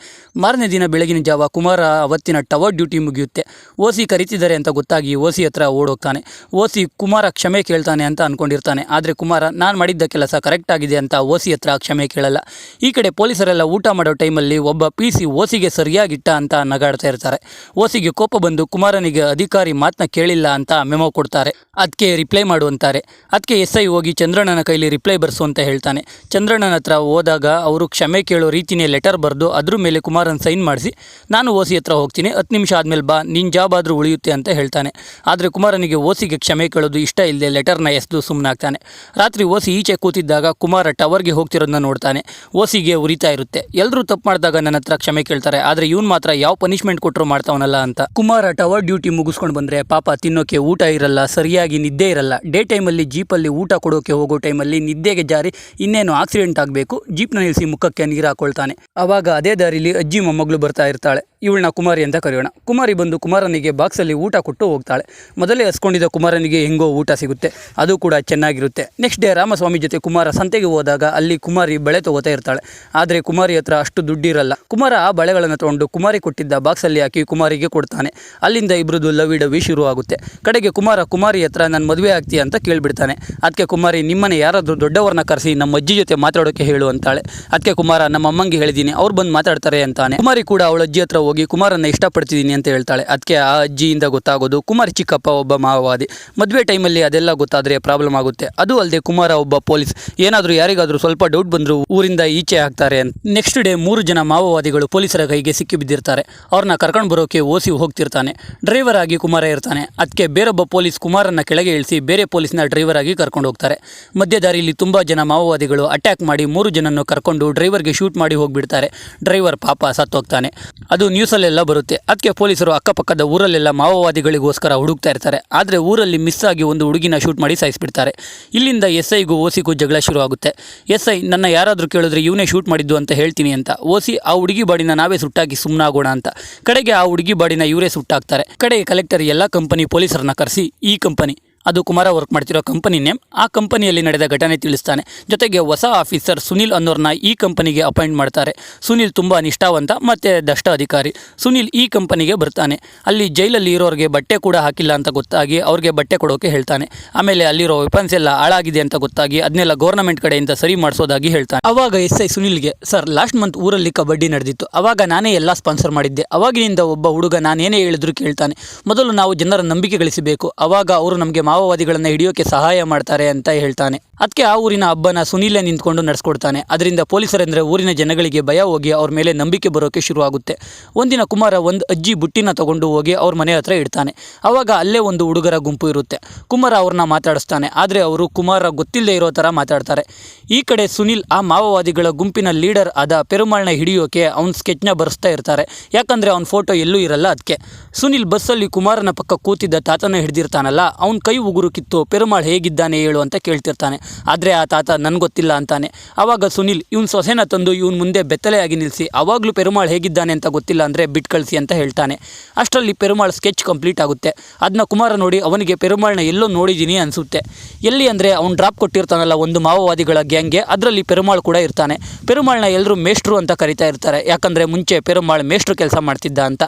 ಮಾರನೇ ದಿನ ಬೆಳಗಿನ ಜಾವ ಕುಮಾರ ಅವತ್ತಿನ ಟವರ್ ಡ್ಯೂಟಿ ಮುಗಿಯುತ್ತೆ. OC ಕರೀತಿದ್ದಾರೆ ಅಂತ ಗೊತ್ತಾಗಿ OC ಹತ್ರ ಓಡೋಗ್ತಾನೆ. OC ಕುಮಾರ ಕ್ಷಮೆ ಕೇಳ್ತಾನೆ ಅಂತ ಅಂದ್ಕೊಂಡಿರ್ತಾನೆ. ಆದರೆ ಕುಮಾರ ನಾನು ಮಾಡಿದ್ದ ಕೆಲಸ ಕರೆಕ್ಟ್ ಆಗಿದೆ ಅಂತ OC ಹತ್ರ ಕ್ಷಮೆ ಕೇಳಲ್ಲ. ಈ ಕಡೆ ಪೊಲೀಸರೆಲ್ಲ ಊಟ ಮಾಡೋ ಟೈಮಲ್ಲಿ ಒಬ್ಬ PC OCಗೆ ಸರಿಯಾಗಿಟ್ಟ ಅಂತ ನಗಾಡ್ತಾ ಇರ್ತಾರೆ. OCಗೆ ಕೋಪ ಬಂದು ಕುಮಾರನಿಗೆ ಅಧಿಕಾರಿ ಮಾತನ್ನ ಕೇಳಿಲ್ಲ ಅಂತ ಮೆಮೊ ಕೊಡ್ತಾರೆ. ಅದಕ್ಕೆ ರಿಪ್ಲೈ ಮಾಡು ಅಂತಾರೆ. ಅದಕ್ಕೆ SI ಹೋಗಿ ಚಂದ್ರಣ್ಣನ ಕೈಲಿ ರಿಪ್ಲೈ ಬರ್ಸು ಅಂತ ಹೇಳ್ತಾನೆ. ಚಂದ್ರಣ್ಣನ ಹತ್ರ ಹೋದಾಗ ಅವರು ಕ್ಷಮೆ ಕೇಳೋ ರೀತಿನೇ ಲೆಟರ್ ಬರೆದು ಅದ್ರ ಮೇಲೆ ಕುಮಾರನ್ ಸೈನ್ ಮಾಡಿಸಿ, ನಾನು OC ಹತ್ರ ಹೋಗ್ತೀನಿ, 10 ನಿಮಿಷ ಆದಮೇಲೆ ಬಾ, ನಿನ್ನ ಜಾಬ್ ಆದರೂ ಉಳಿಯುತ್ತೆ ಅಂತ ಹೇಳ್ತಾನೆ. ಆದರೆ ಕುಮಾರನಿಗೆ OCಗೆ ಕ್ಷಮೆ ಕೇಳೋದು ಇಷ್ಟ ಇಲ್ಲದೆ ಲೆಟರ್ನ ಎಸೆದು ಸುಮ್ಮನಾಗ್ತಾನೆ. ರಾತ್ರಿ OC ಈಚೆ ಕೂತಿದ್ದಾಗ ಕುಮಾರ ಟವರ್ಗೆ ಹೋಗ್ತಿರೋದನ್ನ ನೋಡ್ತಾನೆ. OCಗೆ ಉರಿತಾ ಇರುತ್ತೆ. ಎಲ್ಲರೂ ತಪ್ಪು ಮಾಡಿದಾಗ ನನ್ನ ಹತ್ರ ಕ್ಷಮೆ ಕೇಳ್ತಾರೆ, ಆದರೆ ಇವನು ಮಾತ್ರ ಯಾವ ಪನಿಷ್ಮೆಂಟ್ ಕೊಟ್ಟರು ಮಾಡ್ತಾವನಲ್ಲ ಅಂತ. ಕುಮಾರ ಟವರ್ ಡ್ಯೂಟಿ ಮುಗಿಸ್ಕೊಂಡು ಬಂದರೆ ಪಾಪ ತಿನ್ನೋಕೆ ಊಟ ಇರಲ್ಲ, ಸರಿಯಾಗಿ ನಿದ್ದೆ ಇರಲ್ಲ. ಡೇ ಟೈಮಲ್ಲಿ ಜೀಪಲ್ಲಿ ಊಟ ಕೊಡೋಕೆ ಹೋಗೋ ಟೈಮಲ್ಲಿ ನಿದ್ದೆಗೆ ಜಾರಿ ಇನ್ನೇನು ಆಕ್ಸಿಡೆಂಟ್ ಆಗಬೇಕು, ಜೀಪ್ನ ನಿಲ್ಲಿಸಿ ಮುಖಕ್ಕೆ ನೀರು ಹಾಕೊಳ್ತಾನೆ. ಆವಾಗ ಅದೇ ದಾರಿಲಿ ಅಜ್ಜಿ ಮೊಮ್ಮಗಳು ಬರ್ತಾ ಇರ್ತಾಳೆ. ಇವಳನ್ನ ಕುಮಾರಿ ಅಂತ ಕರೆಯೋಣ. ಕುಮಾರಿ ಬಂದು ಕುಮಾರನಿಗೆ ಬಾಕ್ಸಲ್ಲಿ ಊಟ ಕೊಟ್ಟು ಹೋಗ್ತಾಳೆ. ಮೊದಲೇ ಹಸ್ಕೊಂಡಿದ್ದ ಕುಮಾರನಿಗೆ ಹೆಂಗೋ ಊಟ ಸಿಗುತ್ತೆ, ಅದು ಕೂಡ ಚೆನ್ನಾಗಿರುತ್ತೆ. ನೆಕ್ಸ್ಟ್ ಡೇ ರಾಮಸ್ವಾಮಿ ಜೊತೆ ಕುಮಾರ ಸಂತೆಗೆ ಹೋದಾಗ ಅಲ್ಲಿ ಕುಮಾರಿ ಬಳೆ ತಗೋತಾ ಇರ್ತಾಳೆ. ಆದರೆ ಕುಮಾರಿ ಹತ್ರ ಅಷ್ಟು ದುಡ್ಡಿರಲ್ಲ. ಕುಮಾರ ಆ ಬಳೆಗಳನ್ನು ತೊಗೊಂಡು ಕುಮಾರಿ ಕೊಟ್ಟಿದ್ದ ಬಾಕ್ಸಲ್ಲಿ ಹಾಕಿ ಕುಮಾರಿಗೆ ಕೊಡ್ತಾನೆ. ಅಲ್ಲಿಂದ ಇಬ್ರದ್ದು ಲವಿ ಶುರು ಆಗುತ್ತೆ. ಕಡೆಗೆ ಕುಮಾರಿ ಹತ್ರ ನಾನು ಮದುವೆ ಆಗ್ತೀಯ ಅಂತ ಕೇಳಿಬಿಡ್ತಾನೆ. ಅದಕ್ಕೆ ಕುಮಾರಿ ನಿಮ್ಮನೆ ಯಾರಾದರೂ ದೊಡ್ಡವ್ರನ್ನ ಕರೆಸಿ ನಮ್ಮ ಅಜ್ಜಿ ಜೊತೆ ಮಾತಾಡೋಕೆ ಹೇಳು ಅಂತಾಳೆ. ಅದಕ್ಕೆ ಕುಮಾರ ನಮ್ಮ ಅಮ್ಮಂಗೆ ಹೇಳಿದ್ದೀನಿ, ಅವ್ರು ಬಂದು ಮಾತಾಡ್ತಾರೆ ಅಂತಾನೆ. ಕುಮಾರಿ ಕೂಡ ಅವಳ ಅಜ್ಜಿ ಹತ್ರ ಹೋಗಿ ಕುಮಾರನ್ನ ಇಷ್ಟಪಡ್ತಿದ್ದೀನಿ ಅಂತ ಹೇಳ್ತಾಳೆ. ಅದಕ್ಕೆ ಆ ಅಜ್ಜಿಯಿಂದ ಗೊತ್ತಾಗೋದು ಕುಮಾರಿ ಚಿಕ್ಕಪ್ಪ ಒಬ್ಬ ಮಾವೋವಾದಿ. ಮದುವೆ ಟೈಮಲ್ಲಿ ಅದೆಲ್ಲ ಗೊತ್ತಾದರೆ ಪ್ರಾಬ್ಲಮ್ ಆಗುತ್ತೆ. ಅದು ಅಲ್ಲದೆ ಕುಮಾರ ಒಬ್ಬ ಪೊಲೀಸ್, ಏನಾದರೂ ಯಾರಿಗಾದರೂ ಸ್ವಲ್ಪ ಡೌಟ್ ಬಂದರೂ ಊರಿಂದ ಈಚೆ ಹಾಕ್ತಾರೆ ಅಂತ. ನೆಕ್ಸ್ಟ್ ಡೇ 3 ಜನ ಮಾವೋವಾದಿಗಳು ಪೊಲೀಸರ ಕೈಗೆ ಸಿಕ್ಕಿ ಬಿದ್ದಿರ್ತಾರೆ. ಅವ್ರನ್ನ ಕರ್ಕೊಂಡು ಬರೋಕೆ OC ಹೋಗ್ತಿರ್ತಾನೆ. ಡ್ರೈವರ್ ಆಗಿ ಕುಮಾರ ಇರ್ತಾನೆ. ಅದಕ್ಕೆ ಬೇರೊಬ್ಬ ಪೊಲೀಸ್ ಕುಮಾರನ್ನ ಕೆಳಗೆ ಇಳಿಸಿ ಬೇರೆ ಪೊಲೀಸ್ನ ಡ್ರೈವರ್ ಆಗಿ ಕರ್ಕೊಂಡು ಹೋಗ್ತಾರೆ. ಮಧ್ಯ ದಾರಿಯಲ್ಲಿ ತುಂಬಾ ಜನ ಮಾವೋವಾದಿಗಳು ಅಟ್ಯಾಕ್ ಮಾಡಿ 3 ಜನನ್ನು ಕರ್ಕೊಂಡು ಡ್ರೈವರ್ಗೆ ಶೂಟ್ ಮಾಡಿ ಹೋಗ್ಬಿಡ್ತಾರೆ. ಡ್ರೈವರ್ ಪಾಪ ಸತ್ತೋಗ್ತಾನೆ. ಅದು ನ್ಯೂಸಲ್ಲೆಲ್ಲ ಬರುತ್ತೆ. ಅದಕ್ಕೆ ಪೊಲೀಸರು ಅಕ್ಕಪಕ್ಕದ ಊರಲ್ಲೆಲ್ಲ ಮಾವೋವಾದಿಗಳಿಗೋಸ್ಕರ ಹುಡುಕ್ತಾ ಇರ್ತಾರೆ. ಆದರೆ ಊರಲ್ಲಿ ಮಿಸ್ ಆಗಿ ಒಂದು ಹುಡುಗಿನ ಶೂಟ್ ಮಾಡಿ ಸಾಯಿಸ್ಬಿಡ್ತಾರೆ. ಇಲ್ಲಿಂದ SIಗೂ OCಗೂ ಜಗಳ ಶುರು ಆಗುತ್ತೆ. SI ನನ್ನ ಯಾರಾದರೂ ಕೇಳಿದ್ರೆ ಇವನೇ ಶೂಟ್ ಮಾಡಿದ್ದು ಅಂತ ಹೇಳ್ತೀನಿ ಅಂತ. OC ಆ ಹುಡುಗಿ ಬಾಡಿನ ನಾವೇ ಸುಟ್ಟಾಕಿ ಸುಮ್ಮನಾಗೋಣ ಅಂತ. ಕಡೆಗೆ ಆ ಹುಡುಗಿ ಬಾಡಿನ ಇವರೇ ಸುಟ್ಟಾಕ್ತಾರೆ. ಕಡೆಗೆ ಕಲೆಕ್ಟರ್ ಎಲ್ಲ ಕಂಪನಿ ಪೊಲೀಸರನ್ನ ಕರೆಸಿ, ಈ ಕಂಪನಿ ಅದು ಕುಮಾರ ವರ್ಕ್ ಮಾಡ್ತಿರೋ ಕಂಪನಿ ನೇಮ್, ಆ ಕಂಪನಿಯಲ್ಲಿ ನಡೆದ ಘಟನೆ ತಿಳಿಸ್ತಾನೆ. ಜೊತೆಗೆ ಹೊಸ ಆಫೀಸರ್ ಸುನಿಲ್ ಅನ್ನೋರನ್ನ ಈ ಕಂಪನಿಗೆ ಅಪಾಯಿಂಟ್ ಮಾಡ್ತಾರೆ. ಸುನಿಲ್ ತುಂಬ ನಿಷ್ಠಾವಂತ ಮತ್ತು ದಷ್ಟ ಅಧಿಕಾರಿ. ಸುನಿಲ್ ಈ ಕಂಪನಿಗೆ ಬರ್ತಾನೆ. ಅಲ್ಲಿ ಜೈಲಲ್ಲಿ ಇರೋರಿಗೆ ಬಟ್ಟೆ ಕೂಡ ಹಾಕಿಲ್ಲ ಅಂತ ಗೊತ್ತಾಗಿ ಅವ್ರಿಗೆ ಬಟ್ಟೆ ಕೊಡೋಕೆ ಹೇಳ್ತಾನೆ. ಆಮೇಲೆ ಅಲ್ಲಿರೋ ವೆಪನ್ಸ್ ಎಲ್ಲ ಹಾಳಾಗಿದೆ ಅಂತ ಗೊತ್ತಾಗಿ ಅದನ್ನೆಲ್ಲ ಗೌರ್ನಮೆಂಟ್ ಕಡೆಯಿಂದ ಸರಿ ಮಾಡಿಸೋದಾಗಿ ಹೇಳ್ತಾನೆ. ಅವಾಗ SI ಸುನಿಲ್ಗೆ, ಸರ್ ಲಾಸ್ಟ್ ಮಂತ್ ಊರಲ್ಲಿ ಕಬಡ್ಡಿ ನಡೆದಿತ್ತು, ಅವಾಗ ನಾನೇ ಎಲ್ಲ ಸ್ಪಾನ್ಸರ್ ಮಾಡಿದ್ದೆ. ಅವಾಗಿನಿಂದ ಒಬ್ಬ ಹುಡುಗ ನಾನೇನೇ ಹೇಳಿದ್ರು ಕೇಳ್ತಾನೆ. ಮೊದಲು ನಾವು ಜನರ ನಂಬಿಕೆ ಗಳಿಸಬೇಕು, ಅವಾಗ ಅವರು ನಮಗೆ ಮಾವೋವಾದಿಗಳನ್ನು ಹಿಡಿಯೋಕೆ ಸಹಾಯ ಮಾಡ್ತಾರೆ ಅಂತ ಹೇಳ್ತಾನೆ. ಅದಕ್ಕೆ ಆ ಊರಿನ ಹಬ್ಬನ ಸುನೀಲೇ ನಿಂತ್ಕೊಂಡು ನಡೆಸ್ಕೊಡ್ತಾನೆ. ಅದರಿಂದ ಪೊಲೀಸರೆಂದರೆ ಊರಿನ ಜನಗಳಿಗೆ ಭಯ ಹೋಗಿ ಅವ್ರ ಮೇಲೆ ನಂಬಿಕೆ ಬರೋಕೆ ಶುರು ಆಗುತ್ತೆ. ಒಂದಿನ ಕುಮಾರ ಒಂದು ಅಜ್ಜಿ ಬುಟ್ಟಿನ ತಗೊಂಡು ಹೋಗಿ ಅವ್ರ ಮನೆ ಹತ್ರ ಇಡ್ತಾನೆ. ಆವಾಗ ಅಲ್ಲೇ ಒಂದು ಹುಡುಗರ ಗುಂಪು ಇರುತ್ತೆ. ಕುಮಾರ ಅವ್ರನ್ನ ಮಾತಾಡಿಸ್ತಾನೆ. ಆದರೆ ಅವರು ಕುಮಾರ ಗೊತ್ತಿಲ್ಲದೆ ಇರೋ ಥರ ಮಾತಾಡ್ತಾರೆ. ಈ ಕಡೆ ಸುನಿಲ್ ಆ ಮಾವೋವಾದಿಗಳ ಗುಂಪಿನ ಲೀಡರ್ ಆದ ಪೆರುಮಾಳ್ನ ಹಿಡಿಯೋಕೆ ಅವ್ನ ಸ್ಕೆಚ್ನ ಬರೆಸ್ತಾ ಇರ್ತಾರೆ. ಯಾಕಂದರೆ ಅವ್ನ ಫೋಟೋ ಎಲ್ಲೂ ಇರಲ್ಲ. ಅದಕ್ಕೆ ಸುನಿಲ್ ಬಸ್ಸಲ್ಲಿ ಕುಮಾರನ ಪಕ್ಕ ಕೂತಿದ್ದ ತಾತನ ಹಿಡಿದಿರ್ತಾನಲ್ಲ, ಅವ್ನ ಕೈ ಉಗುರು ಕಿತ್ತು ಪೆರುಮಾಳ್ ಹೇಗಿದ್ದಾನೆ ಹೇಳು ಅಂತ ಕೇಳ್ತಿರ್ತಾನೆ. ಆದರೆ ಆ ತಾತ ನನ್ಗೆ ಗೊತ್ತಿಲ್ಲ ಅಂತಾನೆ. ಆವಾಗ ಸುನಿಲ್ ಇವನ್ ಸೊಸೆನ ತಂದು ಇವನ್ ಮುಂದೆ ಬೆತ್ತಲೆಯಾಗಿ ನಿಲ್ಲಿಸಿ, ಅವಾಗಲೂ ಪೆರುಮಾಳ್ ಹೇಗಿದ್ದಾನೆ ಅಂತ ಗೊತ್ತಿಲ್ಲ ಅಂದರೆ ಬಿಟ್ಟು ಕಳಿಸಿ ಅಂತ ಹೇಳ್ತಾನೆ. ಅಷ್ಟರಲ್ಲಿ ಪೆರುಮಾಳ್ ಸ್ಕೆಚ್ ಕಂಪ್ಲೀಟ್ ಆಗುತ್ತೆ. ಅದನ್ನ ಕುಮಾರ ನೋಡಿ ಅವನಿಗೆ ಪೆರುಮಾಳ್ನ ಎಲ್ಲೋ ನೋಡಿದ್ದೀನಿ ಅನಿಸುತ್ತೆ. ಎಲ್ಲಿ ಅಂದರೆ ಅವ್ನು ಡ್ರಾಪ್ ಕೊಟ್ಟಿರ್ತಾನಲ್ಲ ಒಂದು ಮಾವೋವಾದಿಗಳ ಗ್ಯಾಂಗ್ಗೆ, ಅದರಲ್ಲಿ ಪೆರುಮಾಳ್ ಕೂಡ ಇರ್ತಾನೆ. ಪೆರುಮಾಳ್ನ ಎಲ್ಲರೂ ಮೇಷ್ಟ್ರು ಅಂತ ಕರಿತಾ ಇರ್ತಾರೆ. ಯಾಕಂದರೆ ಮುಂಚೆ ಪೆರುಮಾಳ್ ಮೇಷ್ಟ್ರು ಕೆಲಸ ಮಾಡ್ತಿದ್ದ ಅಂತ.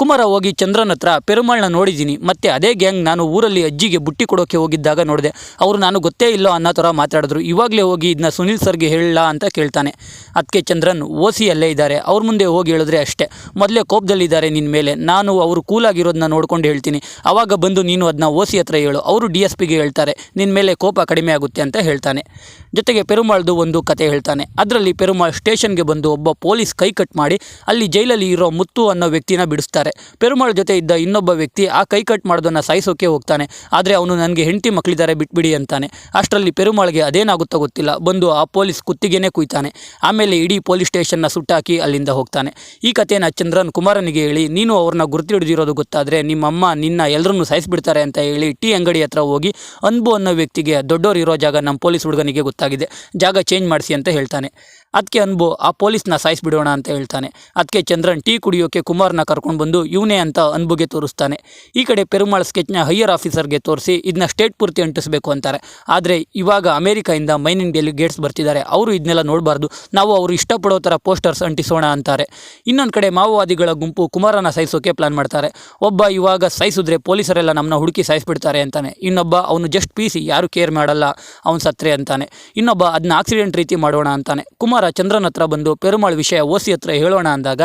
ಕುಮಾರ ಹೋಗಿ ಚಂದ್ರನ ಹತ್ರ ಪೆರುಮಾಳ್ನ ನೋಡಿದ್ದೀನಿ, ಮತ್ತೆ ಅದೇ ಗ್ಯಾಂಗ್ ನಾನು ಊರಲ್ಲಿ ಅಜ್ಜಿಗೆ ಬುಟ್ಟಿ ಕೊಡೋಕೆ ಹೋಗಿದ್ದಾಗ ನೋಡಿದೆ, ಅವರು ನಾನು ಗೊತ್ತೇ ಇಲ್ಲೋ ಅನ್ನೋ ಥರ ಮಾತಾಡಿದ್ರು, ಇವಾಗಲೇ ಹೋಗಿ ಇದನ್ನ ಸುನಿಲ್ ಸರ್ಗೆ ಹೇಳಲ್ಲ ಅಂತ ಕೇಳ್ತಾನೆ. ಅದಕ್ಕೆ ಚಂದ್ರನ್ OC ಅಲ್ಲೇ ಇದ್ದಾರೆ, ಅವ್ರ ಮುಂದೆ ಹೋಗಿ ಹೇಳಿದ್ರೆ ಅಷ್ಟೇ, ಮೊದಲೇ ಕೋಪದಲ್ಲಿದ್ದಾರೆ ನಿನ್ನ ಮೇಲೆ, ನಾನು ಅವರು ಕೂಲಾಗಿರೋದನ್ನ ನೋಡ್ಕೊಂಡು ಹೇಳ್ತೀನಿ, ಆವಾಗ ಬಂದು ನೀನು ಅದನ್ನ OC ಹತ್ರ ಹೇಳು, ಅವರು DSPಗೆ ಹೇಳ್ತಾರೆ, ನಿನ್ನ ಮೇಲೆ ಕೋಪ ಕಡಿಮೆ ಆಗುತ್ತೆ ಅಂತ ಹೇಳ್ತಾನೆ. ಜೊತೆಗೆ ಪೆರುಮಾಳ್ದು ಒಂದು ಕತೆ ಹೇಳ್ತಾನೆ. ಅದರಲ್ಲಿ ಪೆರುಮಾಳ್ ಸ್ಟೇಷನ್ಗೆ ಬಂದು ಒಬ್ಬ ಪೊಲೀಸ್ ಕೈ ಕಟ್ ಮಾಡಿ ಅಲ್ಲಿ ಜೈಲಲ್ಲಿ ಇರೋ ಮುತ್ತು ಅನ್ನೋ ವ್ಯಕ್ತಿನ ಬಿಡಿಸ್ತಾರೆ. ಪೆರುಮಾಳ್ ಜೊತೆ ಇದ್ದ ಇನ್ನೊಬ್ಬ ವ್ಯಕ್ತಿ ಆ ಕೈ ಕಟ್ ಮಾಡೋದನ್ನ ಸಾಯಿಸೋಕೆ ಹೋಗ್ತಾನೆ. ಆದರೆ ಅವನು ಅವನು ನನಗೆ ಹೆಂಡತಿ ಮಕ್ಕಳಿದ್ದಾರೆ ಬಿಟ್ಬಿಡಿ ಅಂತಾನೆ. ಅಷ್ಟರಲ್ಲಿ ಪೆರುಮಾಳ್ಗೆ ಅದೇನಾಗುತ್ತೋ ಗೊತ್ತಿಲ್ಲ, ಬಂದು ಆ ಪೊಲೀಸ್ ಕುತ್ತಿಗೆನೇ ಕುಯ್ತಾನೆ. ಆಮೇಲೆ ಇಡೀ ಪೊಲೀಸ್ ಸ್ಟೇಷನ್ನ ಸುಟ್ಟಾಕಿ ಅಲ್ಲಿಂದ ಹೋಗ್ತಾನೆ. ಈ ಕಥೆನ ಚಂದ್ರನ್ ಕುಮಾರನಿಗೆ ಹೇಳಿ, ನೀನು ಅವ್ರನ್ನ ಗುರ್ತು ಹಿಡಿದಿರೋದು ಗೊತ್ತಾದರೆ ನಿಮ್ಮಮ್ಮ ನಿನ್ನ ಎಲ್ಲರನ್ನೂ ಸಾಯಿಸ್ಬಿಡ್ತಾರೆ ಅಂತ ಹೇಳಿ ಟೀ ಅಂಗಡಿ ಹತ್ರ ಹೋಗಿ ಅನ್ಬು ಅನ್ನೋ ವ್ಯಕ್ತಿಗೆ ದೊಡ್ಡೋರು ಇರೋ ಜಾಗ ನಮ್ಮ ಪೊಲೀಸ್ ಹುಡುಗನಿಗೆ ಗೊತ್ತಾಗಿದೆ, ಜಾಗ ಚೇಂಜ್ ಮಾಡಿಸಿ ಅಂತ ಹೇಳ್ತಾನೆ. ಅದಕ್ಕೆ ಅನ್ಬು ಆ ಪೊಲೀಸ್ನ ಸಾಯಿಸ್ಬಿಡೋಣ ಅಂತ ಹೇಳ್ತಾನೆ. ಅದಕ್ಕೆ ಚಂದ್ರನ್ ಟೀ ಕುಡಿಯೋಕೆ ಕುಮಾರ್ನ ಕರ್ಕೊಂಡು ಬಂದು ಇವನೇ ಅಂತ ಅನ್ಬುಗೆ ತೋರಿಸ್ತಾನೆ. ಈ ಕಡೆ ಪೆರುಮಾಳ್ ಸ್ಕೆಚ್ನ ಹೈಯರ್ ಆಫೀಸರ್ಗೆ ತೋರಿಸಿ ಇದನ್ನ ಸ್ಟೇಟ್ ಪೂರ್ತಿ ಅಂಟಿಸಬೇಕು ಅಂತಾರೆ. ಆದರೆ ಇವಾಗ ಅಮೆರಿಕದಿಂದ ಮೈನಿಂಗ್ ಡೆಲಿಗೇಟ್ಸ್ ಬರ್ತಿದ್ದಾರೆ, ಅವರು ಇದನ್ನೆಲ್ಲ ನೋಡಬಾರ್ದು, ನಾವು ಅವರು ಇಷ್ಟಪಡೋ ಥರ ಪೋಸ್ಟರ್ಸ್ ಅಂಟಿಸೋಣ ಅಂತಾರೆ. ಇನ್ನೊಂದು ಕಡೆ ಮಾವೋವಾದಿಗಳ ಗುಂಪು ಕುಮಾರನ ಸಾಯಿಸೋಕೆ ಪ್ಲಾನ್ ಮಾಡ್ತಾರೆ. ಒಬ್ಬ ಇವಾಗ ಸಾಯಿಸಿದ್ರೆ ಪೊಲೀಸರೆಲ್ಲ ನಮ್ಮನ್ನ ಹುಡುಕಿ ಸಾಯಿಸ್ಬಿಡ್ತಾರೆ ಅಂತಾನೆ. ಇನ್ನೊಬ್ಬ ಅವನು ಜಸ್ಟ್ ಪೀಸಿ, ಯಾರು ಕೇರ್ ಮಾಡಲ್ಲ, ಅವನು ಸತ್ರೆ ಅಂತಾನೆ. ಇನ್ನೊಬ್ಬ ಅದನ್ನ ಆಕ್ಸಿಡೆಂಟ್ ರೀತಿ ಮಾಡೋಣ ಅಂತಾನೆ. ಕುಮಾರ ಚಂದ್ರನ್ ಹತ್ರ ಬಂದು ಪೆರುಮಾಳ್ ವಿಷಯ ಓಸಿ ಹತ್ರ ಹೇಳೋಣ ಅಂದಾಗ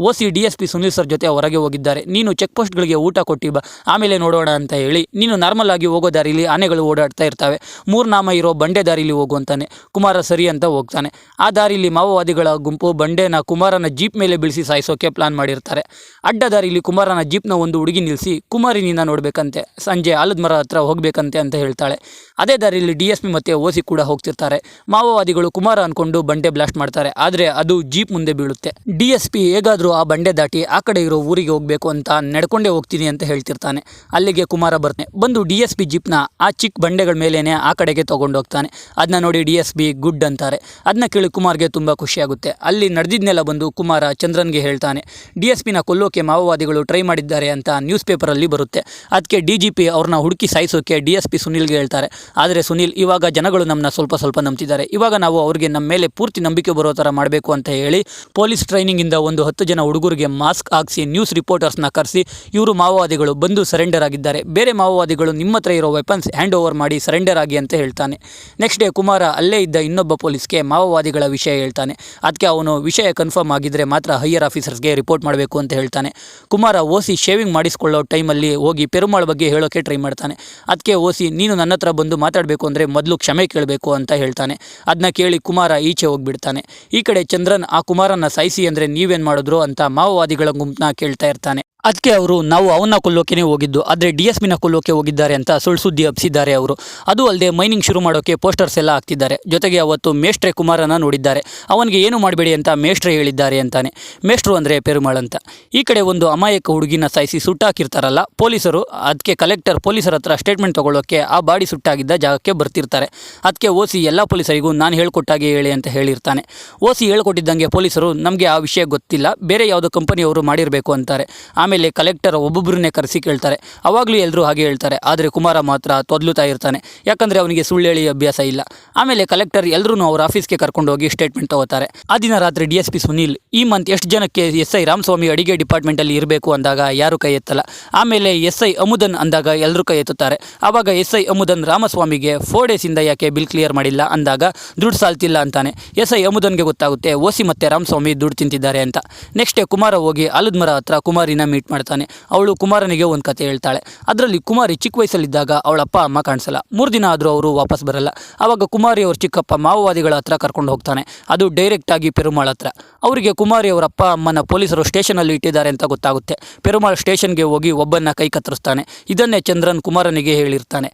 ಓಸಿ DSP ಸುನಿಲ್ ಸರ್ ಜೊತೆ ಹೊರಗೆ ಹೋಗಿದ್ದಾರೆ. ನೀನು ಚೆಕ್ ಪೋಸ್ಟ್ಗಳಿಗೆ ಊಟ ಕೊಟ್ಟಿ ಬಾ, ಆಮೇಲೆ ನೋಡೋಣ ಅಂತ ಹೇಳಿ ನೀನು ನಾರ್ಮಲ್ ಆಗಿ ಹೋಗೋ ದಾರಿಲಿ ಆನೆಗಳು ಓಡಾಡ್ತಾ ಇರ್ತವೆ, 3 ನಾಮ ಇರೋ ಬಂಡೆ ದಾರಿಲಿ ಹೋಗು ಅಂತಾನೆ. ಕುಮಾರ ಸರಿ ಅಂತ ಹೋಗ್ತಾನೆ. ಆ ದಾರಿಲಿ ಮಾವೋವಾದಿಗಳ ಗುಂಪು ಬಂಡೆನ ಕುಮಾರನ ಜೀಪ್ ಮೇಲೆ ಬೀಳಿಸಿ ಸಾಯಿಸೋಕೆ ಪ್ಲಾನ್ ಮಾಡಿರ್ತಾರೆ. ಅಡ್ಡ ದಾರಿಲಿ ಕುಮಾರನ ಜೀಪ್ನ ಒಂದು ಹುಡುಗಿ ನಿಲ್ಲಿಸಿ ಕುಮಾರಿ ನಿನ್ನ ನೋಡ್ಬೇಕಂತೆ, ಸಂಜೆ ಆಲದ ಮರ ಹತ್ರ ಹೋಗ್ಬೇಕಂತೆ ಅಂತ ಹೇಳ್ತಾಳೆ. ಅದೇ ದಾರಿಲಿ DSP ಮತ್ತೆ ಓಸಿ ಕೂಡ ಹೋಗ್ತಿರ್ತಾರೆ. ಮಾವೋವಾದಿಗಳು ಕುಮಾರ ಅನ್ಕೊಂಡು ಬಂಡೆ ಬ್ಲಾಸ್ಟ್ ಮಾಡ್ತಾರೆ, ಆದರೆ ಅದು ಜೀಪ್ ಮುಂದೆ ಬೀಳುತ್ತೆ. DSP ಹೇಗಾದರೂ ಆ ಬಂಡೆ ದಾಟಿ ಆ ಕಡೆ ಇರೋ ಊರಿಗೆ ಹೋಗಬೇಕು ಅಂತ ನಡ್ಕೊಂಡೇ ಹೋಗ್ತೀನಿ ಅಂತ ಹೇಳ್ತಿರ್ತಾನೆ. ಅಲ್ಲಿಗೆ ಕುಮಾರ ಬರ್ತಾನೆ. ಬಂದು DSP ಜೀಪ್ನ ಆ ಚಿಕ್ಕ ಬಂಡೆಗಳ ಮೇಲೇನೆ ಆ ಕಡೆಗೆ ತೊಗೊಂಡೋಗ್ತಾನೆ. ಅದನ್ನ ನೋಡಿ DSP ಗುಡ್ ಅಂತಾರೆ. ಅದನ್ನ ಕೇಳಿ ಕುಮಾರ್ಗೆ ತುಂಬ ಖುಷಿಯಾಗುತ್ತೆ. ಅಲ್ಲಿ ನಡೆದಿದ್ನೆಲ್ಲ ಬಂದು ಕುಮಾರ ಚಂದ್ರನ್ಗೆ ಹೇಳ್ತಾನೆ. DSPನ ಕೊಲ್ಲೋಕೆ ಮಾವೋವಾದಿಗಳು ಟ್ರೈ ಮಾಡಿದ್ದಾರೆ ಅಂತ ನ್ಯೂಸ್ ಪೇಪರಲ್ಲಿ ಬರುತ್ತೆ. ಅದಕ್ಕೆ DGP ಅವ್ರನ್ನ ಹುಡುಕಿ ಸಾಯಿಸೋಕೆ DSP ಸುನಿಲ್ಗೆ ಹೇಳ್ತಾರೆ. ಆದರೆ ಸುನಿಲ್, ಇವಾಗ ಜನಗಳು ನಮ್ಮನ್ನ ಸ್ವಲ್ಪ ನಂಬ್ತಿದ್ದಾರೆ, ಇವಾಗ ನಾವು ಅವ್ರಿಗೆ ನಮ್ಮ ಮೇಲೆ ಪೂರ್ತಿ ನಂಬಿಕೆ ಬರೋ ಥರ ಮಾಡಬೇಕು ಅಂತ ಹೇಳಿ ಪೊಲೀಸ್ ಟ್ರೈನಿಂಗಿಂದ ಒಂದು 10 ಜನ ಹುಡುಗರಿಗೆ ಮಾಸ್ಕ್ ಹಾಕಿಸಿ ನ್ಯೂಸ್ ರಿಪೋರ್ಟರ್ಸ್ನ ಕರೆಸಿ ಇವರು ಮಾವೋವಾದಿಗಳು ಬಂದು ಸರೆಂಡರ್ ಆಗಿದ್ದಾರೆ, ಬೇರೆ ಮಾವೋವಾದಿಗಳು ನಿಮ್ಮ ಹತ್ರ ಇರೋ ವೆಪನ್ಸ್ ಹ್ಯಾಂಡ್ ಓವರ್ ಮಾಡಿ ಸರೆಂಡರ್ ಆಗಿ ಅಂತ ಹೇಳ್ತಾನೆ. ನೆಕ್ಸ್ಟ್ ಡೇ ಕುಮಾರ ಅಲ್ಲೇ ಇದ್ದ ಇನ್ನೊಬ್ಬ ಪೊಲೀಸ್ಗೆ ಮಾವೋವಾದಿಗಳ ವಿಷಯ ಹೇಳ್ತಾನೆ. ಅದಕ್ಕೆ ಅವನು ವಿಷಯ ಕನ್ಫರ್ಮ್ ಆಗಿದ್ರೆ ಮಾತ್ರ ಹೈಯರ್ ಆಫೀಸರ್ಸ್ಗೆ ರಿಪೋರ್ಟ್ ಮಾಡಬೇಕು ಅಂತ ಹೇಳ್ತಾನೆ. ಕುಮಾರ ಓಸಿ ಶೇವಿಂಗ್ ಮಾಡಿಸ್ಕೊಳ್ಳೋ ಟೈಮಲ್ಲಿ ಹೋಗಿ ಪೆರುಮಾಳ್ ಬಗ್ಗೆ ಹೇಳೋಕೆ ಟ್ರೈ ಮಾಡ್ತಾನೆ. ಅದಕ್ಕೆ ಓಸಿ, ನೀನು ನನ್ನ ಹತ್ರ ಬಂದು ಮಾತಾಡಬೇಕು ಅಂದರೆ ಮೊದಲು ಕ್ಷಮೆ ಕೇಳಬೇಕು ಅಂತ ಹೇಳ್ತಾನೆ. ಅದನ್ನ ಕೇಳಿ ಕುಮಾರ ಈಚೆ ಹೋಗ್ಬಿಡ್ತಾನೆ. ಈ ಕಡೆ ಚಂದ್ರನ್ ಆ ಕುಮಾರನ ಸಾಯಿಸಿ ಅಂದರೆ ನೀವೇನು ಮಾಡಿದ್ರು ಅಂತ ಮಾವೋವಾದಿಗಳ ಗುಂಪನ್ನ ಕೇಳ್ತಾ ಇರ್ತಾನೆ. ಅದಕ್ಕೆ ಅವರು ನಾವು ಅವನ್ನ ಕೊಲ್ಲೋಕೆ ಹೋಗಿದ್ದು, ಆದರೆ DSPನ ಕೊಲ್ಲೋಕೆ ಹೋಗಿದ್ದಾರೆ ಅಂತ ಸುಳ್ಳು ಸುದ್ದಿ ಹಬ್ಬಿಸಿದ್ದಾರೆ ಅವರು. ಅದು ಅಲ್ಲದೆ ಮೈನಿಂಗ್ ಶುರು ಮಾಡೋಕ್ಕೆ ಪೋಸ್ಟರ್ಸ್ ಎಲ್ಲ ಹಾಕ್ತಿದ್ದಾರೆ. ಜೊತೆಗೆ ಅವತ್ತು ಮೇಷ್ಟ್ರೆ ಕುಮಾರನ ನೋಡಿದ್ದಾರೆ, ಅವನಿಗೆ ಏನು ಮಾಡಬೇಡಿ ಅಂತ ಮೇಷ್ಟ್ರೆ ಹೇಳಿದ್ದಾರೆ ಅಂತಾನೆ. ಮೇಷ್ಟ್ರು ಅಂದರೆ ಪೆರುಮಾಳ್ ಅಂತ. ಈ ಕಡೆ ಒಂದು ಅಮಾಯಕ ಹುಡುಗಿನ ಸಾಯಿಸಿ ಸುಟ್ಟಾಕಿರ್ತಾರಲ್ಲ ಪೊಲೀಸರು, ಅದಕ್ಕೆ ಕಲೆಕ್ಟರ್ ಪೊಲೀಸರ ಹತ್ರ ಸ್ಟೇಟ್ಮೆಂಟ್ ತೊಗೊಳ್ಳೋಕ್ಕೆ ಆ ಬಾಡಿ ಸುಟ್ಟಾಗಿದ್ದ ಜಾಗಕ್ಕೆ ಬರ್ತಿರ್ತಾರೆ. ಅದಕ್ಕೆ ಓಸಿ ಎಲ್ಲ ಪೊಲೀಸರಿಗೂ ನಾನು ಹೇಳ್ಕೊಟ್ಟಾಗೆ ಹೇಳಿ ಅಂತ ಹೇಳಿರ್ತಾನೆ. ಓಸಿ ಹೇಳ್ಕೊಟ್ಟಿದ್ದಂಗೆ ಪೊಲೀಸರು ನಮಗೆ ಆ ವಿಷಯ ಗೊತ್ತಿಲ್ಲ, ಬೇರೆ ಯಾವುದೋ ಕಂಪನಿಯವರು ಮಾಡಿರಬೇಕು ಅಂತಾರೆ. ಆಮೇಲೆ ಕಲೆಕ್ಟರ್ ಒಬ್ಬೊಬ್ಬರನ್ನೇ ಕರೆಸಿ ಕೇಳ್ತಾರೆ. ಅವಾಗಲೂ ಎಲ್ಲರೂ ಹಾಗೆ ಹೇಳ್ತಾರೆ, ಆದರೆ ಕುಮಾರ ಮಾತ್ರ ತೊದಲುತ್ತಾ ಇರ್ತಾನೆ, ಯಾಕಂದರೆ ಅವನಿಗೆ ಸುಳ್ಳು ಹೇಳಿ ಅಭ್ಯಾಸ ಇಲ್ಲ. ಆಮೇಲೆ ಕಲೆಕ್ಟರ್ ಎಲ್ಲರೂ ಅವ್ರ ಆಫೀಸ್ಗೆ ಕರ್ಕೊಂಡು ಹೋಗಿ ಸ್ಟೇಟ್ಮೆಂಟ್ ತಗೋತಾರೆ. ಆ ದಿನ ರಾತ್ರಿ DSP ಸುನೀಲ್, ಈ ಮಂತ್ ಎಷ್ಟು ಜನಕ್ಕೆ SI ರಾಮಸ್ವಾಮಿ ಅಡಿಗೆ ಡಿಪಾರ್ಟ್ಮೆಂಟಲ್ಲಿ ಇರಬೇಕು ಅಂದಾಗ ಯಾರು ಕೈ ಎತ್ತಲ್ಲ. ಆಮೇಲೆ SI ಅಮುದನ್ ಅಂದಾಗ ಎಲ್ಲರೂ ಕೈ ಎತ್ತುತ್ತಾರೆ. ಆವಾಗ SI ಅಮುದನ್ ರಾಮಸ್ವಾಮಿಗೆ 4 ಡೇಸಿಂದ ಯಾಕೆ ಬಿಲ್ ಕ್ಲಿಯರ್ ಮಾಡಿಲ್ಲ ಅಂದಾಗ ದುಡ್ಡು ಸಾಲ್ತಿಲ್ಲ ಅಂತಾನೆ. SI ಅಮುದನ್ಗೆ ಗೊತ್ತಾಗುತ್ತೆ ಓಸಿ ಮತ್ತೆ ರಾಮಸ್ವಾಮಿ ದುಡ್ಡು ತಿಂತಿದ್ದಾರೆ ಅಂತ. ನೆಕ್ಸ್ಟ್ ಡೇ ಕುಮಾರ ಹೋಗಿ ಆಲದ ಮರ ಹತ್ರ ಕುಮಾರಿನ ಮೀಟ್ ಮಾಡ್ತಾನೆ. ಅವಳು ಕುಮಾರನಿಗೆ ಒಂದು ಕತೆ ಹೇಳ್ತಾಳೆ. ಅದರಲ್ಲಿ ಕುಮಾರಿ ಚಿಕ್ಕ ವಯಸ್ಸಲ್ಲಿದ್ದಾಗ ಅವಳ ಅಪ್ಪ ಅಮ್ಮ ಕಾಣಿಸಲ್ಲ, 3 ದಿನ ಆದರೂ ಅವರು ವಾಪಸ್ ಬರಲ್ಲ. ಆವಾಗ ಕುಮಾರಿ ಅವ್ರ ಚಿಕ್ಕಪ್ಪ ಮಾವೋವಾದಿಗಳ ಹತ್ರ ಕರ್ಕೊಂಡು ಹೋಗ್ತಾನೆ, ಅದು ಡೈರೆಕ್ಟ್ ಆಗಿ ಪೆರುಮಾಳ್ ಹತ್ರ. ಅವರಿಗೆ ಕುಮಾರಿ ಅವರ ಅಪ್ಪ ಅಮ್ಮನ ಪೊಲೀಸರು ಸ್ಟೇಷನಲ್ಲಿ ಇಟ್ಟಿದ್ದಾರೆ ಅಂತ ಗೊತ್ತಾಗುತ್ತೆ. ಪೆರುಮಾಳ್ ಸ್ಟೇಷನ್ಗೆ ಹೋಗಿ ಒಬ್ಬನ್ನ ಕೈ ಕತ್ತರಿಸ್ತಾನೆ. ಇದನ್ನೇ ಚಂದ್ರನ್ ಕುಮಾರನಿಗೆ ಹೇಳಿರ್ತಾನೆ.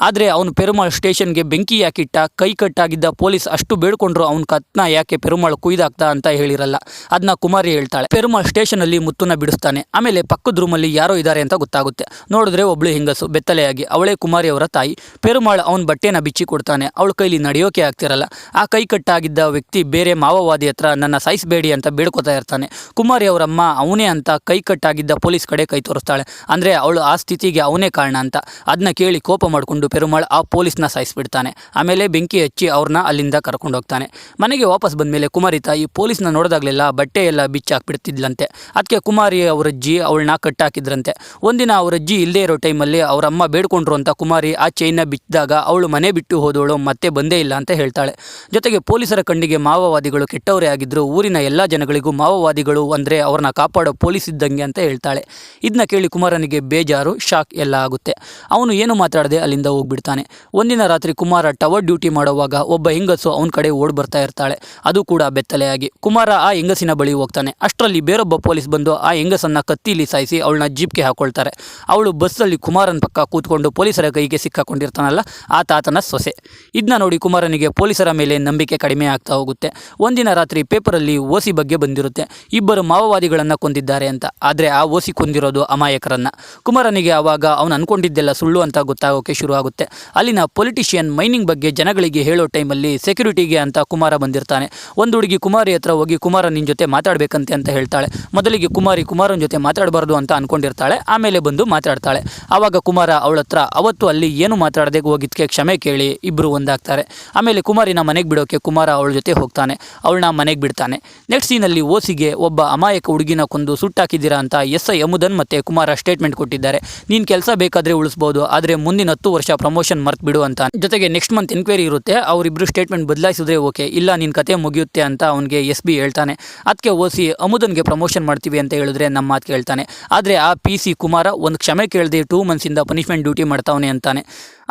ಆದರೆ ಅವನು ಪೆರುಮಾಳ್ ಸ್ಟೇಷನ್ಗೆ ಬೆಂಕಿ ಯಾಕಿಟ್ಟ, ಕೈ ಕಟ್ಟಾಗಿದ್ದ ಪೊಲೀಸ್ ಅಷ್ಟು ಬೇಡ್ಕೊಂಡ್ರು ಅವನ ಕತ್ನ ಯಾಕೆ ಪೆರುಮಾಳ್ ಕುಯ್ದಾಕ್ತಾ ಅಂತ ಹೇಳಿರಲ್ಲ. ಅದನ್ನ ಕುಮಾರಿ ಹೇಳ್ತಾಳೆ. ಪೆರುಮಾಳ್ ಸ್ಟೇಷನಲ್ಲಿ ಮುತ್ತುನ ಬಿಡಿಸ್ತಾನೆ. ಆಮೇಲೆ ಪಕ್ಕದ ರೂಮಲ್ಲಿ ಯಾರೋ ಇದ್ದಾರೆ ಅಂತ ಗೊತ್ತಾಗುತ್ತೆ. ನೋಡಿದ್ರೆ ಒಬ್ಳು ಹೆಂಗಸು ಬೆತ್ತಲೆಯಾಗಿ, ಅವಳೇ ಕುಮಾರಿ ಅವರ ತಾಯಿ. ಪೆರುಮಾಳ್ ಅವನ ಬಟ್ಟೆನ ಬಿಚ್ಚಿ ಕೊಡ್ತಾನೆ. ಅವಳ ಕೈಲಿ ನಡೆಯೋಕೆ ಆಗ್ತಿರಲ್ಲ. ಆ ಕೈ ಕಟ್ಟಾಗಿದ್ದ ವ್ಯಕ್ತಿ ಬೇರೆ ಮಾವೋವಾದಿ ಹತ್ರ ನನ್ನ ಸಾಯಿಸಬೇಡಿ ಅಂತ ಬೇಡ್ಕೋತಾ ಇರ್ತಾನೆ. ಕುಮಾರಿ ಅವರಮ್ಮ ಅವನೇ ಅಂತ ಕೈ ಕಟ್ಟಾಗಿದ್ದ ಪೊಲೀಸ್ ಕಡೆ ಕೈ ತೋರಿಸ್ತಾಳೆ. ಅಂದರೆ ಅವಳು ಆ ಸ್ಥಿತಿಗೆ ಅವನೇ ಕಾರಣ ಅಂತ. ಅದನ್ನ ಕೇಳಿ ಕೋಪ ಮಾಡಿಕೊಂಡು ಪೆರುಮಾಳ್ ಆ ಪೊಲೀಸ್ನ ಸಾಯಿಸ್ಬಿಡ್ತಾನೆ. ಆಮೇಲೆ ಬೆಂಕಿ ಹಚ್ಚಿ ಅವ್ರನ್ನ ಅಲ್ಲಿಂದ ಕರ್ಕೊಂಡು ಹೋಗ್ತಾನೆ. ಮನೆಗೆ ವಾಪಸ್ ಬಂದಮೇಲೆ ಕುಮಾರಿ ತಾಯಿ ಪೊಲೀಸ್ನ ನೋಡಿದಾಗಲೆಲ್ಲ ಬಟ್ಟೆ ಎಲ್ಲ ಬಿಚ್ಚಾಕ್ಬಿಡ್ತಿದ್ಲಂತೆ. ಅದಕ್ಕೆ ಕುಮಾರಿ ಅವರಜ್ಜಿ ಅವಳನ್ನ ಕಟ್ಟಾಕಿದ್ರಂತೆ. ಒಂದಿನ ಅವರಜ್ಜಿ ಇಲ್ಲದೇ ಇರೋ ಟೈಮಲ್ಲಿ ಅವರಮ್ಮ ಬೇಡ್ಕೊಂಡ್ರು ಅಂತ ಕುಮಾರಿ ಆ ಚೈನ್ನ ಬಿಚ್ಚಿದಾಗ ಅವಳು ಮನೆ ಬಿಟ್ಟು ಹೋದವಳು ಮತ್ತೆ ಬಂದೇ ಇಲ್ಲ ಅಂತ ಹೇಳ್ತಾಳೆ. ಜೊತೆಗೆ ಪೊಲೀಸರ ಕಣ್ಣಿಗೆ ಮಾವೋವಾದಿಗಳು ಕೆಟ್ಟವರೇ ಆಗಿದ್ರು, ಊರಿನ ಎಲ್ಲ ಜನಗಳಿಗೂ ಮಾವೋವಾದಿಗಳು ಅಂದರೆ ಅವ್ರನ್ನ ಕಾಪಾಡೋ ಪೊಲೀಸ್ ಇದ್ದಂಗೆ ಅಂತ ಹೇಳ್ತಾಳೆ. ಇದನ್ನ ಕೇಳಿ ಕುಮಾರನಿಗೆ ಬೇಜಾರು, ಶಾಕ್ ಎಲ್ಲ ಆಗುತ್ತೆ. ಅವನು ಏನು ಮಾತಾಡದೆ ಅಲ್ಲಿಂದ ಹೋಗ್ಬಿಡ್ತಾನೆ. ಒಂದಿನ ರಾತ್ರಿ ಕುಮಾರ ಟವರ್ ಡ್ಯೂಟಿ ಮಾಡುವಾಗ ಒಬ್ಬ ಹೆಂಗಸು ಅವನ ಕಡೆ ಓಡ್ ಬರ್ತಾ ಇರ್ತಾಳೆ, ಅದು ಕೂಡ ಬೆತ್ತಲೆಯಾಗಿ. ಕುಮಾರ ಆ ಹೆಂಗಸಿನ ಬಳಿ ಹೋಗ್ತಾನೆ. ಅಷ್ಟರಲ್ಲಿ ಬೇರೊಬ್ಬ ಪೊಲೀಸ್ ಬಂದು ಆ ಹೆಂಗಸನ್ನ ಕತ್ತಿಲಿ ಸಾಯಿಸಿ ಅವಳನ್ನ ಜೀಪ್ಗೆ ಹಾಕೊಳ್ತಾರೆ. ಅವಳು ಬಸ್ಸಲ್ಲಿ ಕುಮಾರನ ಪಕ್ಕ ಕೂತ್ಕೊಂಡು ಪೊಲೀಸರ ಕೈಗೆ ಸಿಕ್ಕಾಕೊಂಡಿರ್ತಾನಲ್ಲ, ಆ ತಾತನ ಸೊಸೆ. ಇದನ್ನ ನೋಡಿ ಕುಮಾರನಿಗೆ ಪೊಲೀಸರ ಮೇಲೆ ನಂಬಿಕೆ ಕಡಿಮೆ ಆಗ್ತಾ ಹೋಗುತ್ತೆ. ಒಂದಿನ ರಾತ್ರಿ ಪೇಪರಲ್ಲಿ ಓಸಿ ಬಗ್ಗೆ ಬಂದಿರುತ್ತೆ, ಇಬ್ಬರು ಮಾವೋವಾದಿಗಳನ್ನ ಕೊಂದಿದ್ದಾರೆ ಅಂತ. ಆದರೆ ಆ ಓಸಿ ಕೊಂದಿರೋದು ಅಮಾಯಕರನ್ನ. ಕುಮಾರನಿಗೆ ಆವಾಗ ಅವನು ಅನ್ಕೊಂಡಿದ್ದೆಲ್ಲ ಸುಳ್ಳು ಅಂತ ಗೊತ್ತಾಗೋಕೆ ಶುರು ಆಗುತ್ತೆ. ಅಲ್ಲಿನ ಪೊಲಿಟಿಷಿಯನ್ ಮೈನಿಂಗ್ ಬಗ್ಗೆ ಜನಗಳಿಗೆ ಹೇಳೋ ಟೈಮಲ್ಲಿ ಸೆಕ್ಯೂರಿಟಿಗೆ ಅಂತ ಕುಮಾರ ಬಂದಿರ್ತಾನೆ. ಒಂದು ಹುಡುಗಿ ಕುಮಾರಿ ಹತ್ರ ಹೋಗಿ ಕುಮಾರ ನಿನ್ನ ಜೊತೆ ಮಾತಾಡಬೇಕಂತೆ ಅಂತ ಹೇಳ್ತಾಳೆ. ಮೊದಲಿಗೆ ಕುಮಾರನ ಜೊತೆ ಮಾತಾಡಬಾರ್ದು ಅಂತ ಅನ್ಕೊಂಡಿರ್ತಾಳೆ, ಆಮೇಲೆ ಬಂದು ಮಾತಾಡ್ತಾಳೆ. ಆವಾಗ ಕುಮಾರ ಅವಳ ಹತ್ರ ಅವತ್ತು ಅಲ್ಲಿ ಏನು ಮಾತಾಡದೆ ಹೋಗಿದ್ದಕ್ಕೆ ಕ್ಷಮೆ ಕೇಳಿ ಇಬ್ಬರು ಒಂದಾಗ್ತಾರೆ. ಆಮೇಲೆ ಕುಮಾರಿನ ಮನೆಗೆ ಬಿಡೋಕೆ ಕುಮಾರ ಅವಳ ಜೊತೆ ಹೋಗ್ತಾನೆ, ಅವಳನ್ನ ಮನೆಗೆ ಬಿಡ್ತಾನೆ. ನೆಕ್ಸ್ಟ್ ಸೀನಲ್ಲಿ ಓಸಿಗೆ ಒಬ್ಬ ಅಮಾಯಕ ಹುಡುಗಿನ ಕೊಂದು ಸುಟ್ಟಾಕಿದ್ದೀರಾ ಅಂತ SI ಅಮುದನ್ ಮತ್ತೆ ಕುಮಾರ ಸ್ಟೇಟ್ಮೆಂಟ್ ಕೊಟ್ಟಿದ್ದಾರೆ. ನೀನು ಕೆಲಸ ಬೇಕಾದರೆ ಉಳಿಸ್ಬೋದು, ಆದರೆ ಮುಂದಿನ 10 ವರ್ಷ ಪ್ರಮೋಷನ್ ಮರ್ತ್ ಬಿಡು ಅಂತ. ಜೊತೆಗೆ ನೆಕ್ಸ್ಟ್ ಮಂತ್ ಎನ್ಕ್ವೈರಿ ಇರುತ್ತೆ, ಅವರಿಬ್ಬರು ಸ್ಟೇಟ್ಮೆಂಟ್ ಬದಲಾಯಿಸಿದ್ರೆ ಓಕೆ, ಇಲ್ಲ ನಿನ್ನ ಕತೆ ಮುಗಿಯುತ್ತೆ ಅಂತ ಅವನಿಗೆ SB ಹೇಳ್ತಾನೆ. ಅದಕ್ಕೆ ಓಸಿ ಅಮುದನ್ಗೆ ಪ್ರಮೋಷನ್ ಮಾಡ್ತೀವಿ ಅಂತ ಹೇಳಿದ್ರೆ ನಮ್ಮ ಮಾತು ಕೇಳ್ತಾನೆ. ಆದರೆ ಆ PC ಕುಮಾರ ಒಂದು ಕ್ಷಮೆ ಕೇಳದೆ 2 ಮಂತ್ಸಿಂದ ಪನಿಷ್ಮೆಂಟ್ ಡ್ಯೂಟಿ ಮಾಡ್ತಾವನೆ ಅಂತಾನೆ.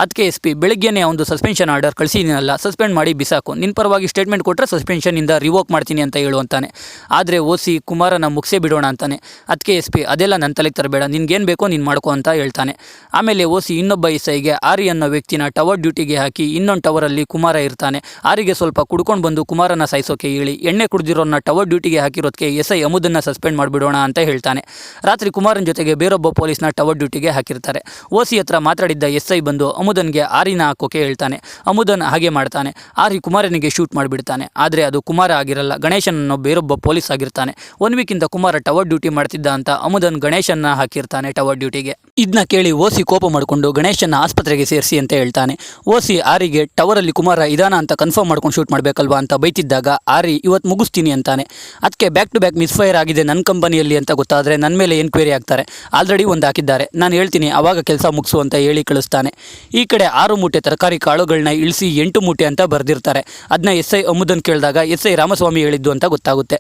ಅದಕ್ಕೆ SP ಬೆಳಗ್ಗೆನೇ ಒಂದು ಸಸ್ಪೆನ್ಷನ್ ಆರ್ಡರ್ ಕಳಿಸಿದ್ದೀನಲ್ಲ, ಸಸ್ಪೆಂಡ್ ಮಾಡಿ ಬಿಸಾಕು, ನಿನ್ನ ಪರವಾಗಿ ಸ್ಟೇಟ್ಮೆಂಟ್ ಕೊಟ್ಟರೆ ಸಸ್ಪೆನ್ಷನಿಂದ ರಿವೋಕ್ ಮಾಡ್ತೀನಿ ಅಂತ ಹೇಳು ಅಂತಾನೆ. ಆದರೆ ಓಸಿ ಕುಮಾರನ ಮುಗಿಸೇ ಬಿಡೋಣ ಅಂತಾನೆ. ಅದಕ್ಕೆ SP ಅದೆಲ್ಲ ನನ್ನ ತಲೆಗೆ ತರಬೇಡ, ನಿನ್ಗೇನು ಬೇಕೋ ನೀನು ಮಾಡ್ಕೋ ಅಂತ ಹೇಳ್ತಾನೆ. ಆಮೇಲೆ ಓಸಿ ಇನ್ನೊಬ್ಬ SIಗೆ ಆರಿ ಅನ್ನೋ ವ್ಯಕ್ತಿನ ಟವರ್ ಡ್ಯೂಟಿಗೆ ಹಾಕಿ ಇನ್ನೊಂದು ಟವರಲ್ಲಿ ಕುಮಾರ ಇರ್ತಾನೆ. ಆರಿಗೆ ಸ್ವಲ್ಪ ಕುಡ್ಕೊಂಡು ಬಂದು ಕುಮಾರನ ಸಾಯಿಸೋಕೆ ಹೇಳಿ ಎಣ್ಣೆ ಕುಡಿದಿರೋನ್ನ ಟವರ್ ಡ್ಯೂಟಿಗೆ ಹಾಕಿರೋದಕ್ಕೆ SI ಅಮುದನ್ನ ಸಸ್ಪೆಂಡ್ ಮಾಡಿಬಿಡೋಣ ಅಂತ ಹೇಳ್ತಾನೆ. ರಾತ್ರಿ ಕುಮಾರನ ಜೊತೆಗೆ ಬೇರೊಬ್ಬ ಪೊಲೀಸ್ನ ಟವರ್ ಡ್ಯೂಟಿಗೆ ಹಾಕಿರ್ತಾರೆ. ಓಸಿ ಹತ್ರ ಮಾತಾಡಿದ್ದ SI ಬಂದು ಅಮುದನ್ಗೆ ಆರಿನ ಹಾಕೋಕೆ ಹೇಳ್ತಾನೆ. ಅಮುದನ್ ಹಾಗೆ ಮಾಡ್ತಾನೆ. ಆರಿ ಕುಮಾರನಿಗೆ ಶೂಟ್ ಮಾಡಿಬಿಡ್ತಾನೆ. ಆದರೆ ಅದು ಕುಮಾರ ಆಗಿರಲ್ಲ, ಗಣೇಶನ್ ಅನ್ನೋ ಬೇರೊಬ್ಬ ಪೊಲೀಸ್ ಆಗಿರ್ತಾನೆ. 1 ವೀಕಿಂದ ಕುಮಾರ ಟವರ್ ಡ್ಯೂಟಿ ಮಾಡ್ತಿದ್ದ ಅಂತ ಅಮುದನ್ ಗಣೇಶನ್ನ ಹಾಕಿರ್ತಾನೆ ಟವರ್ ಡ್ಯೂಟಿಗೆ. ಇದನ್ನ ಕೇಳಿ ಓಸಿ ಕೋಪ ಮಾಡಿಕೊಂಡು ಗಣೇಶನ್ನ ಆಸ್ಪತ್ರೆಗೆ ಸೇರಿಸಿ ಅಂತ ಹೇಳ್ತಾನೆ. ಓಸಿ ಆರಿಗೆ ಟವರಲ್ಲಿ ಕುಮಾರ ಇದಾನ ಅಂತ ಕನ್ಫರ್ಮ್ ಮಾಡ್ಕೊಂಡು ಶೂಟ್ ಮಾಡಬೇಕಲ್ವಾ ಅಂತ ಬೈತಿದ್ದಾಗ ಆರಿ ಇವತ್ತು ಮುಗಿಸ್ತೀನಿ ಅಂತಾನೆ. ಅದಕ್ಕೆ ಬ್ಯಾಕ್ ಟು ಬ್ಯಾಕ್ ಮಿಸ್ಫೈರ್ ಆಗಿದೆ ನನ್ನ ಕಂಪನಿಯಲ್ಲಿ ಅಂತ ಗೊತ್ತಾದರೆ ನನ್ನ ಮೇಲೆ ಎನ್ಕ್ವೈರಿ ಆಗ್ತಾರೆ, ಆಲ್ರೆಡಿ ಒಂದು ಹಾಕಿದ್ದಾರೆ, ನಾನು ಹೇಳ್ತೀನಿ ಆವಾಗ ಕೆಲಸ ಮುಗಿಸು ಅಂತ ಹೇಳಿ ಕಳಿಸ್ತಾನೆ. ಈ ಕಡೆ 6 ಮೂಟೆ ತರಕಾರಿ ಕಾಳುಗಳನ್ನ ಇಳಿಸಿ 8 ಮೂಟೆ ಅಂತ ಬರೆದಿರ್ತಾರೆ. ಅದನ್ನ SI ಅಮುದನ್ ಕೇಳಿದಾಗ SI ರಾಮಸ್ವಾಮಿ ಹೇಳಿದ್ದು ಅಂತ ಗೊತ್ತಾಗುತ್ತೆ.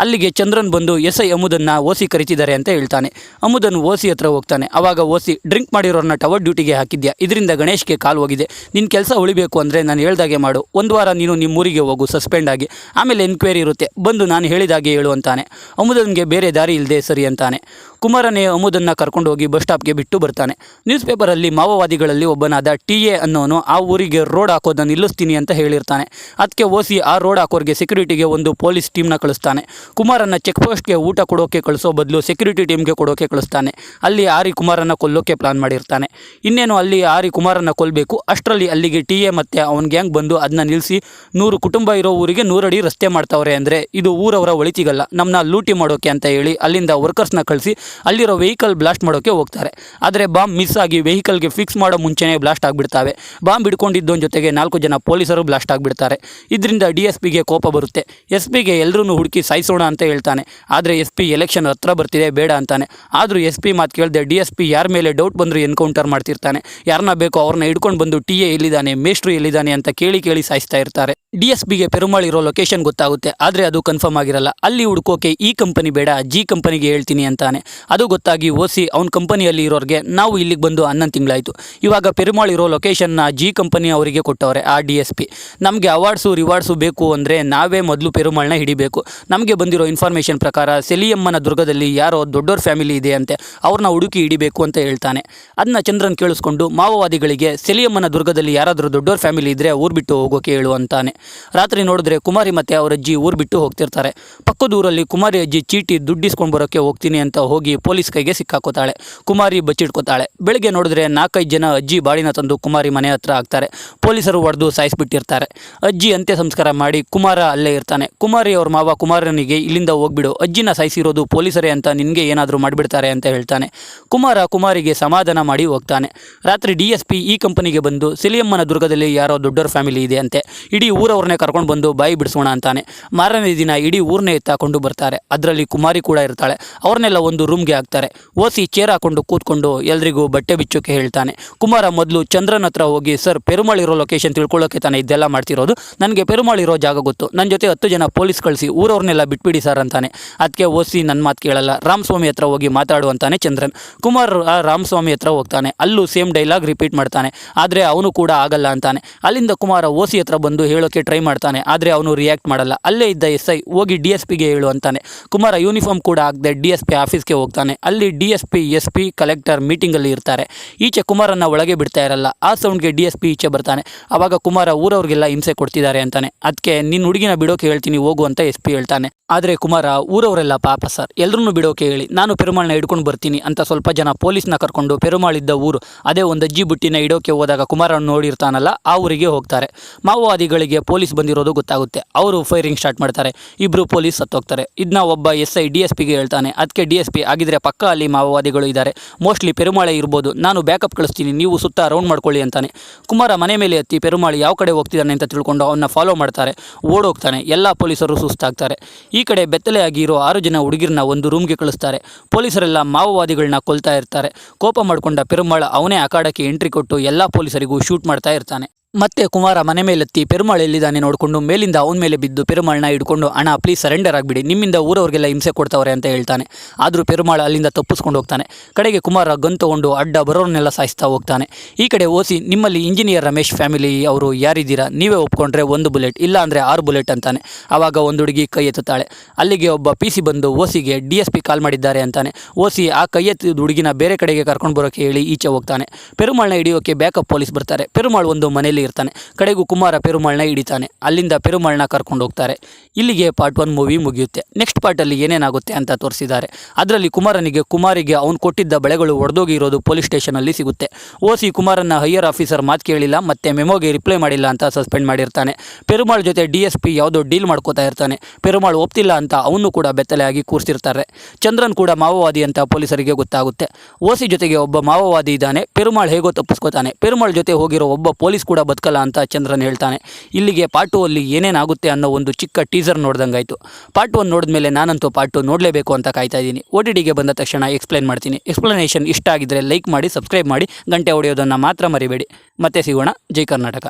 ಅಲ್ಲಿಗೆ ಚಂದ್ರನ್ ಬಂದು SI ಅಮುದನ್ನ ಓಸಿ ಕರಿತಿದ್ದಾರೆ ಅಂತ ಹೇಳ್ತಾನೆ. ಅಮುದನ್ ಓಸಿ ಹತ್ರ ಹೋಗ್ತಾನೆ. ಆವಾಗ ಓಸಿ ಡ್ರಿಂಕ್ ಮಾಡಿರೋರನ್ನ ಟವರ್ ಡ್ಯೂಟಿಗೆ ಹಾಕಿದ್ಯಾ, ಇದರಿಂದ ಗಣೇಶ್ಗೆ ಕಾಲು ಹೋಗಿದೆ, ನಿನ್ನ ಕೆಲಸ ಉಳಿಬೇಕು ಅಂದರೆ ನಾನು ಹೇಳ್ದಾಗೆ ಮಾಡು, 1 ವಾರ ನೀನು ನಿಮ್ಮೂರಿಗೆ ಹೋಗು ಸಸ್ಪೆಂಡ್ ಆಗಿ, ಆಮೇಲೆ ಎನ್ಕ್ವೈರಿ ಇರುತ್ತೆ, ಬಂದು ನಾನು ಹೇಳಿದಾಗೆ ಹೇಳು ಅಂತಾನೆ. ಅಮುದನ್ಗೆ ಬೇರೆ ದಾರಿ ಇಲ್ಲದೆ ಸರಿ ಅಂತಾನೆ. ಕುಮಾರನೇ ಅಮುದನ್ನ ಕರ್ಕೊಂಡು ಹೋಗಿ ಬಸ್ ಸ್ಟಾಪ್ಗೆ ಬಿಟ್ಟು ಬರ್ತಾನೆ. ನ್ಯೂಸ್ ಪೇಪರಲ್ಲಿ ಮಾವೋವಾದಿಗಳಲ್ಲಿ ಒಬ್ಬನಾದ TA ಅನ್ನೋನು ಆ ಊರಿಗೆ ರೋಡ್ ಹಾಕೋದನ್ನು ನಿಲ್ಲಿಸ್ತೀನಿ ಅಂತ ಹೇಳಿರ್ತಾನೆ. ಅದಕ್ಕೆ ಓಸಿ ಆ ರೋಡ್ ಹಾಕೋರಿಗೆ ಸೆಕ್ಯೂರಿಟಿಗೆ ಒಂದು ಪೊಲೀಸ್ ಟೀಮ್ನ ಕಳಿಸ್ತಾನೆ. ಕುಮಾರನ ಚೆಕ್ ಪೋಸ್ಟ್ಗೆ ಊಟ ಕೊಡೋಕೆ ಕಳಿಸೋ ಬದಲು ಸೆಕ್ಯೂರಿಟಿ ಟೀಮ್ಗೆ ಕೊಡೋಕೆ ಕಳಿಸ್ತಾನೆ. ಅಲ್ಲಿ ಆರಿ ಕುಮಾರನ ಕೊಲ್ಲೋಕೆ ಪ್ಲಾನ್ ಮಾಡಿರ್ತಾನೆ. ಇನ್ನೇನು ಅಲ್ಲಿ ಆರಿ ಕುಮಾರನ ಕೊಲ್ಲಬೇಕು, ಅಷ್ಟರಲ್ಲಿ ಅಲ್ಲಿಗೆ TA ಮತ್ತು ಅವನ ಗ್ಯಾಂಗ್ ಬಂದು ಅದನ್ನ ನಿಲ್ಲಿಸಿ 100 ಕುಟುಂಬ ಇರೋ ಊರಿಗೆ 100 ಅಡಿ ರಸ್ತೆ ಮಾಡ್ತಾವ್ರೆ, ಅಂದರೆ ಇದು ಊರವರ ಒಳಿತಿಗಲ್ಲ, ನಮ್ಮನ್ನ ಲೂಟಿ ಮಾಡೋಕೆ ಅಂತ ಹೇಳಿ ಅಲ್ಲಿಂದ ವರ್ಕರ್ಸ್ನ ಕಳಿಸಿ ಅಲ್ಲಿರೋ ವೆಹಿಕಲ್ ಬ್ಲಾಸ್ಟ್ ಮಾಡೋಕೆ ಹೋಗ್ತಾರೆ. ಆದರೆ ಬಾಂಬ್ ಮಿಸ್ ಆಗಿ ವೆಹಿಕಲ್ಗೆ ಫಿಕ್ಸ್ ಮಾಡೋ ಮುಂಚೆನೇ ಬ್ಲಾಸ್ಟ್ ಆಗಿಬಿಡ್ತಾವೆ. ಬಾಂಬ್ ಹಿಡ್ಕೊಂಡಿದ್ದೊಂದು ಜೊತೆಗೆ 4 ಜನ ಪೊಲೀಸರು ಬ್ಲಾಸ್ಟ್ ಆಗಿಬಿಡ್ತಾರೆ. ಇದರಿಂದ DSPಗೆ ಕೋಪ ಬರುತ್ತೆ. SPಗೆ ಎಲ್ಲರೂ ಹುಡುಕಿ ಸಾಯಿಸೋಣ ಅಂತ ಹೇಳ್ತಾನೆ. ಆದರೆ SP ಎಲೆಕ್ಷನ್ ಹತ್ರ ಬರ್ತಿದೆ ಬೇಡ ಅಂತಾನೆ. ಆದರೂ SP ಮಾತು ಕೇಳದೆ DSP ಯಾರ ಮೇಲೆ ಡೌಟ್ ಬಂದರೂ ಎನ್ಕೌಂಟರ್ ಮಾಡ್ತಿರ್ತಾನೆ. ಯಾರನ್ನ ಬೇಕೋ ಅವ್ರನ್ನ ಹಿಡ್ಕೊಂಡು ಬಂದು TA ಎಲ್ಲಿದ್ದಾನೆ, ಮೇಷ್ಟ್ರು ಎಲ್ಲಿದ್ದಾನೆ ಅಂತ ಕೇಳಿ ಸಾಯಿಸ್ತಾ ಇರ್ತಾರೆ. DSPಗೆ ಪೆರುಮಾಳ್ ಇರೋ ಲೊಕೇಶನ್ ಗೊತ್ತಾಗುತ್ತೆ, ಆದರೆ ಅದು ಕನ್ಫರ್ಮ್ ಆಗಿರಲ್ಲ. ಅಲ್ಲಿ ಹುಡ್ಕೋಕೆ ಈ ಕಂಪನಿ ಬೇಡ, G ಕಂಪನಿಗೆ ಹೇಳ್ತೀನಿ ಅಂತಾನೆ. ಅದು ಗೊತ್ತಾಗಿ ಓಸಿ ಅವನ ಕಂಪನಿಯಲ್ಲಿ ಇರೋರಿಗೆ ನಾವು ಇಲ್ಲಿಗೆ ಬಂದು 11 ತಿಂಗಳಾಯಿತು, ಇವಾಗ ಪೆರುಮಾಳ್ ಇರೋ ಲೊಕೇಶನ್ನ G ಕಂಪನಿ ಅವರಿಗೆ ಕೊಟ್ಟವ್ರೆ ಆ DSP. ನಮಗೆ ಅವಾರ್ಡ್ಸು ರಿವಾರ್ಡ್ಸು ಬೇಕು ಅಂದರೆ ನಾವೇ ಮೊದಲು ಪೆರುಮಾಳ್ನ ಹಿಡಿಬೇಕು. ನಮಗೆ ಬಂದಿರೋ ಇನ್ಫಾರ್ಮೇಷನ್ ಪ್ರಕಾರ ಸೆಲಿಯಮ್ಮನ ದುರ್ಗದಲ್ಲಿ ಯಾರೋ ದೊಡ್ಡೋರ್ ಫ್ಯಾಮಿಲಿ ಇದೆ ಅಂತೆ, ಅವ್ರನ್ನ ಹುಡುಕಿ ಹಿಡಿಬೇಕು ಅಂತ ಹೇಳ್ತಾನೆ. ಅದನ್ನ ಚಂದ್ರನ್ ಕೇಳಿಸ್ಕೊಂಡು ಮಾವೋವಾದಿಗಳಿಗೆ ಸೆಲಿಯಮ್ಮನ ದುರ್ಗದಲ್ಲಿ ಯಾರಾದರೂ ದೊಡ್ಡೋರ್ ಫ್ಯಾಮಿಲಿ ಇದ್ದರೆ ಊರು ಬಿಟ್ಟು ಹೋಗೋಕೆ ಹೇಳು ಅಂತಾನೆ. ರಾತ್ರಿ ನೋಡಿದ್ರೆ ಕುಮಾರಿ ಮತ್ತು ಅವರ ಅಜ್ಜಿ ಊರು ಬಿಟ್ಟು ಹೋಗ್ತಿರ್ತಾರೆ. ಪಕ್ಕದ ಊರಲ್ಲಿ ಕುಮಾರಿ ಅಜ್ಜಿ ಚೀಟಿ ದುಡ್ಡಿಸ್ಕೊಂಡು ಬರೋಕ್ಕೆ ಹೋಗ್ತೀನಿ ಅಂತ ಹೋಗಿ ಪೊಲೀಸ್ ಕೈಗೆ ಸಿಕ್ಕಾಕೋತಾಳೆ. ಕುಮಾರಿ ಬಚ್ಚಿಟ್ಕೋತಾಳೆ. ಬೆಳಗ್ಗೆ ನೋಡಿದ್ರೆ 4-5 ಜನ ಅಜ್ಜಿ ಬಾಡಿನ ತಂದು ಕುಮಾರಿ ಮನೆ ಹತ್ರ ಹಾಕ್ತಾರೆ. ಪೊಲೀಸರು ಹೊಡೆದು ಸಾಯಿಸ್ಬಿಟ್ಟಿರ್ತಾರೆ. ಅಜ್ಜಿ ಅಂತ್ಯ ಸಂಸ್ಕಾರ ಮಾಡಿ ಕುಮಾರ ಅಲ್ಲೇ ಇರ್ತಾನೆ. ಕುಮಾರಿ ಅವ್ರ ಮಾವ ಕುಮಾರನಿಗೆ ಇಲ್ಲಿಂದ ಹೋಗ್ಬಿಡು, ಅಜ್ಜಿನ ಸಾಯಿಸಿರೋದು ಪೊಲೀಸರೇ ಅಂತ ನಿನಗೆ ಏನಾದರೂ ಮಾಡಿಬಿಡ್ತಾರೆ ಅಂತ ಹೇಳ್ತಾನೆ. ಕುಮಾರಿಗೆ ಸಮಾಧಾನ ಮಾಡಿ ಹೋಗ್ತಾನೆ. ರಾತ್ರಿ DSP ಈ ಕಂಪನಿಗೆ ಬಂದು ಸೆಲಿಯಮ್ಮನ ದುರ್ಗದಲ್ಲಿ ಯಾರೋ ದೊಡ್ಡೋರ್ ಫ್ಯಾಮಿಲಿ ಇದೆ ಅಂತೆ, ಇಡೀ ಊರವ್ರನ್ನೇ ಕರ್ಕೊಂಡು ಬಂದು ಬಾಯಿ ಬಿಡಿಸೋಣ ಅಂತಾನೆ. ಮಾರನೇ ದಿನ ಇಡೀ ಊರನ್ನೇ ಎತ್ತಾಕೊಂಡು ಬರ್ತಾರೆ. ಅದರಲ್ಲಿ ಕುಮಾರಿ ಕೂಡ ಇರ್ತಾಳೆ. ಅವ್ರನ್ನೆಲ್ಲ ಒಂದು ರೂಮ್ ರೂಮ್ಗೆ ಹಾಕ್ತಾರೆ. ಓಸಿ ಚೇರ್ ಹಾಕೊಂಡು ಕೂತ್ಕೊಂಡು ಎಲ್ರಿಗೂ ಬಟ್ಟೆ ಬಿಚ್ಚೋಕೆ ಹೇಳ್ತಾನೆ. ಕುಮಾರ ಮೊದಲು ಚಂದ್ರನ್ ಹತ್ರ ಹೋಗಿ, ಸರ್ ಪೆರುಮಾಳ್ ಇರೋ ಲೊಕೇಶನ್ ತಿಳ್ಕೊಳ್ಳೋಕೆ ತಾನೆ ಇದೆಲ್ಲ ಮಾಡ್ತಿರೋದು, ನನಗೆ ಪೆರುಮಾಳ್ ಇರೋ ಜಾಗ ಗೊತ್ತು, ನನ್ನ ಜೊತೆ 10 ಜನ ಪೊಲೀಸ್ ಕಳಿಸಿ ಊರವ್ರನ್ನೆಲ್ಲ ಬಿಟ್ಬಿಡಿ ಸರ್ ಅಂತಾನೆ. ಅದಕ್ಕೆ ಓಸಿ ನನ್ನ ಮಾತು ಕೇಳಲ್ಲ, ರಾಮಸ್ವಾಮಿ ಹತ್ರ ಹೋಗಿ ಮಾತಾಡು ಅಂತಾನೆ ಚಂದ್ರನ್. ಕುಮಾರ್ ರಾಮಸ್ವಾಮಿ ಹತ್ರ ಹೋಗ್ತಾನೆ. ಅಲ್ಲೂ ಸೇಮ್ ಡೈಲಾಗ್ ರಿಪೀಟ್ ಮಾಡ್ತಾನೆ, ಆದರೆ ಅವನು ಕೂಡ ಆಗಲ್ಲ ಅಂತಾನೆ. ಅಲ್ಲಿಂದ ಕುಮಾರ ಓಸಿ ಹತ್ರ ಬಂದು ಹೇಳೋಕೆ ಟ್ರೈ ಮಾಡ್ತಾನೆ, ಆದರೆ ಅವನು ರಿಯಾಕ್ಟ್ ಮಾಡಲ್ಲ. ಅಲ್ಲೇ ಇದ್ದ SI ಹೋಗಿ DSPಗೆ ಹೇಳು ಅಂತಾನೆ. ಕುಮಾರ ಯೂನಿಫಾರ್ಮ್ ಕೂಡ ಆಗದೆ DSP ಆಫೀಸ್ಗೆ ಹೋಗ್ತಾನೆ. ಅಲ್ಲಿ DSP SP ಕಲೆಕ್ಟರ್ ಮೀಟಿಂಗಲ್ಲಿ ಇರ್ತಾರೆ. ಈಚೆ ಕುಮಾರನ್ನ ಒಳಗೆ ಬಿಡ್ತಾ ಇರಲ್ಲ. ಆ ಸೌಂಡ್ಗೆ DSP ಈಚೆ ಬರ್ತಾನೆ. ಆವಾಗ ಕುಮಾರ ಊರವ್ರಿಗೆಲ್ಲ ಹಿಂಸೆ ಕೊಡ್ತಿದ್ದಾರೆ ಅಂತಾನೆ. ಅದಕ್ಕೆ ನಿನ್ನ ಹುಡುಗಿನ ಬಿಡೋಕೆ ಹೇಳ್ತೀನಿ ಹೋಗು ಅಂತ SP ಹೇಳ್ತಾನೆ. ಆದರೆ ಕುಮಾರ, ಊರವರೆಲ್ಲ ಪಾಪ ಸರ್, ಎಲ್ಲರನ್ನೂ ಬಿಡೋಕೆ ಹೇಳಿ, ನಾನು ಪೆರುಮಾಳ್ನ ಹಿಡ್ಕೊಂಡು ಬರ್ತೀನಿ ಅಂತ ಸ್ವಲ್ಪ ಜನ ಪೊಲೀಸ್ನ ಕರ್ಕೊಂಡು ಪೆರುಮಾಳಿದ್ದ ಊರು, ಅದೇ ಒಂದು ಅಜ್ಜಿ ಬುಟ್ಟಿನ ಇಡೋಕೆ ಹೋದಾಗ ಕುಮಾರ ನೋಡಿರ್ತಾನಲ್ಲ, ಆ ಊರಿಗೆ ಹೋಗ್ತಾರೆ. ಮಾವೋವಾದಿಗಳಿಗೆ ಪೊಲೀಸ್ ಬಂದಿರೋದು ಗೊತ್ತಾಗುತ್ತೆ. ಅವರು ಫೈರಿಂಗ್ ಸ್ಟಾರ್ಟ್ ಮಾಡ್ತಾರೆ. ಇಬ್ಬರು ಪೊಲೀಸ್ ಸತ್ತೋಗ್ತಾರೆ. ಇದನ್ನ ಒಬ್ಬ SI DSPಗೆ ಹೇಳ್ತಾನೆ. ಅದಕ್ಕೆ DSP, ಆಗಿದ್ರೆ ಪಕ್ಕ ಅಲ್ಲಿ ಮಾವೋವಾದಿಗಳು ಇದ್ದಾರೆ, ಮೋಸ್ಟ್ಲಿ ಪೆರುಮಾಳೆ ಇರ್ಬೋದು, ನಾನು ಬ್ಯಾಕಪ್ ಕಳಿಸ್ತೀನಿ, ನೀವು ಸುತ್ತ ರೌಂಡ್ ಮಾಡ್ಕೊಳ್ಳಿ ಅಂತಾನೆ. ಕುಮಾರ ಮನೆ ಮೇಲೆ ಎತ್ತಿ ಪೆರುಮಾಳು ಯಾವ ಕಡೆ ಹೋಗ್ತಿದ್ದಾನೆ ಅಂತ ತಿಳ್ಕೊಂಡು ಅವನ್ನ ಫಾಲೋ ಮಾಡ್ತಾರೆ. ಓಡೋಗ್ತಾನೆ. ಎಲ್ಲ ಪೊಲೀಸರು ಸುಸ್ತಾಗ್ತಾರೆ. ಈ ಕಡೆ ಬೆತ್ತಲೆಯಾಗಿ ಇರೋ 6 ಜನ ಹುಡುಗಿರನ್ನ ಒಂದು ರೂಮ್ಗೆ ಕಳಿಸ್ತಾರೆ. ಪೊಲೀಸರೆಲ್ಲ ಮಾವೋವಾದಿಗಳನ್ನ ಕೊಲ್ತಾ ಇರ್ತಾರೆ. ಕೋಪ ಮಾಡಿಕೊಂಡ ಪೆರುಮಾಳ ಅವನೇ ಅಖಾಡಕ್ಕೆ ಎಂಟ್ರಿ ಕೊಟ್ಟು ಎಲ್ಲ ಪೊಲೀಸರಿಗೂ ಶೂಟ್ ಮಾಡ್ತಾ ಇರ್ತಾನೆ. ಮತ್ತೆ ಕುಮಾರ ಮನೆ ಮೇಲೆತ್ತಿ ಪೆರುಮಾಳ್ ಎಲ್ಲಿದ್ದಾನೆ ನೋಡಿಕೊಂಡು ಮೇಲಿಂದ ಅವನ ಮೇಲೆ ಬಿದ್ದು ಪೆರುಮಾಳ್ನ ಹಿಡ್ಕೊಂಡು, ಅಣ್ಣ ಪ್ಲೀಸ್ ಸರೆಂಡರ್ ಆಗಿಬಿಡಿ, ನಿಮ್ಮಿಂದ ಊರವ್ರಿಗೆಲ್ಲ ಹಿಂಸೆ ಕೊಡ್ತಾವ್ರೆ ಅಂತ ಹೇಳ್ತಾನೆ. ಆದರೂ ಪೆರುಮಾಳ್ ಅಲ್ಲಿಂದ ತಪ್ಪಿಸ್ಕೊಂಡು ಹೋಗ್ತಾನೆ. ಕಡೆಗೆ ಕುಮಾರ ಗನ್ ತಗೊಂಡು ಅಡ್ಡ ಬರೋರ್ನೆಲ್ಲ ಸಾಯಿಸ್ತಾ ಹೋಗ್ತಾನೆ. ಈ ಕಡೆ ಓಸಿ, ನಿಮ್ಮಲ್ಲಿ ಇಂಜಿನಿಯರ್ ರಮೇಶ್ ಫ್ಯಾಮಿಲಿ ಅವರು ಯಾರಿದ್ದೀರಾ, ನೀವೇ ಒಪ್ಕೊಂಡ್ರೆ 1 ಬುಲೆಟ್, ಇಲ್ಲ ಅಂದರೆ 6 ಬುಲೆಟ್ ಅಂತಾನೆ. ಆವಾಗ ಒಂದು ಹುಡುಗಿ ಕೈ ಎತ್ತುತ್ತಾಳೆ. ಅಲ್ಲಿಗೆ ಒಬ್ಬ PC ಬಂದು ಓಸಿಗೆ DSP ಕಾಲ್ ಮಾಡಿದ್ದಾರೆ ಅಂತಾನೆ. ಓಸಿ ಆ ಕೈ ಎತ್ತಿದ ಹುಡುಗಿನ ಬೇರೆ ಕಡೆಗೆ ಕರ್ಕೊಂಡು ಬರೋಕೆ ಹೇಳಿ ಈಚೆ ಹೋಗ್ತಾನೆ. ಪೆರುಮಾಳ್ನ ಹಿಡಿಯೋಕೆ ಬ್ಯಾಕಪ್ ಪೊಲೀಸ್ ಬರ್ತಾರೆ. ಪೆರುಮಾಳ್ ಒಂದು ಮನೆಯಲ್ಲಿ ಇರ್ತಾನೆ. ಕಡೆಗೂ ಕುಮಾರ ಪೆರುಮಾಳ್ನ ಹಿಡಿತಾನೆ. ಅಲ್ಲಿಂದ ಪೆರುಮಾಳ್ನ ಕರ್ಕೊಂಡು ಹೋಗ್ತಾರೆ. ಇಲ್ಲಿಗೆ ಪಾರ್ಟ್ 1 ಮೂವಿ ಮುಗಿಯುತ್ತೆ. ನೆಕ್ಸ್ಟ್ ಪಾರ್ಟಲ್ಲಿ ಏನೇನಾಗುತ್ತೆ ಅಂತ ತೋರಿಸಿದ್ದಾರೆ. ಅದರಲ್ಲಿ ಕುಮಾರಿಗೆ ಅವನು ಕೊಟ್ಟಿದ್ದ ಬಳೆಗಳು ಒಡೆದೋಗಿರೋದು ಪೊಲೀಸ್ ಸ್ಟೇಷನಲ್ಲಿ ಸಿಗುತ್ತೆ. ಓಸಿ ಕುಮಾರನ್ನ ಹೈಯರ್ ಆಫೀಸರ್ ಮಾತು ಕೇಳಿಲ್ಲ ಮತ್ತೆ ಮೆಮೋಗೆ ರಿಪ್ಲೈ ಮಾಡಿಲ್ಲ ಅಂತ ಸಸ್ಪೆಂಡ್ ಮಾಡಿರ್ತಾನೆ. ಪೆರುಮಾಳ್ ಜೊತೆ DSP ಯಾವುದೋ ಡೀಲ್ ಮಾಡ್ಕೋತಾ ಇರ್ತಾನೆ. ಪೆರುಮಾಳ್ ಒಪ್ತಿಲ್ಲ ಅಂತ ಅವನು ಕೂಡ ಬೆತ್ತಲೆಯಾಗಿ ಕೂರಿಸಿರ್ತಾರೆ. ಚಂದ್ರನ್ ಕೂಡ ಮಾವೋವಾದಿ ಅಂತ ಪೊಲೀಸರಿಗೆ ಗೊತ್ತಾಗುತ್ತೆ. ಓಸಿ ಜೊತೆಗೆ ಒಬ್ಬ ಮಾವೋವಾದಿ ಇದ್ದಾನೆ. ಪೆರುಮಾಳ್ ಹೇಗೋ ತಪ್ಪಿಸ್ಕೋತಾನೆ. ಪೆರುಮಾಳ್ ಜೊತೆ ಹೋಗಿರೋ ಒಬ್ಬ ಪೊಲೀಸ್ ಕೂಡ ಬದುಕಲ್ಲ ಅಂತ ಚಂದ್ರನ್ ಹೇಳ್ತಾನೆ. ಇಲ್ಲಿಗೆ ಪಾರ್ಟ್ 2 ಅಲ್ಲಿ ಏನೇನಾಗುತ್ತೆ ಅನ್ನೋ ಒಂದು ಚಿಕ್ಕ ಟೀಸರ್ ನೋಡ್ದಂಗಾಯ್ತು. ಪಾರ್ಟ್ 1 ನೋಡಿದ್ಮೇಲೆ ನಾನಂತೂ ಪಾರ್ಟ್ 2 ನೋಡಲೇಬೇಕು ಅಂತ ಕಾಯ್ತಾ ಇದ್ದೀನಿ. OTTಗೆ ಬಂದ ತಕ್ಷಣ ಎಕ್ಸ್ಪ್ಲೈನ್ ಮಾಡ್ತೀನಿ. ಎಕ್ಸ್ಪ್ಲನೇಷನ್ ಇಷ್ಟ ಆಗಿದ್ರೆ ಲೈಕ್ ಮಾಡಿ, ಸಬ್ಸ್ಕ್ರೈಬ್ ಮಾಡಿ, ಗಂಟೆ ಹೊಡೆಯೋದನ್ನು ಮಾತ್ರ ಮರಿಬೇಡಿ. ಮತ್ತೆ ಸಿಗೋಣ. ಜೈ ಕರ್ನಾಟಕ.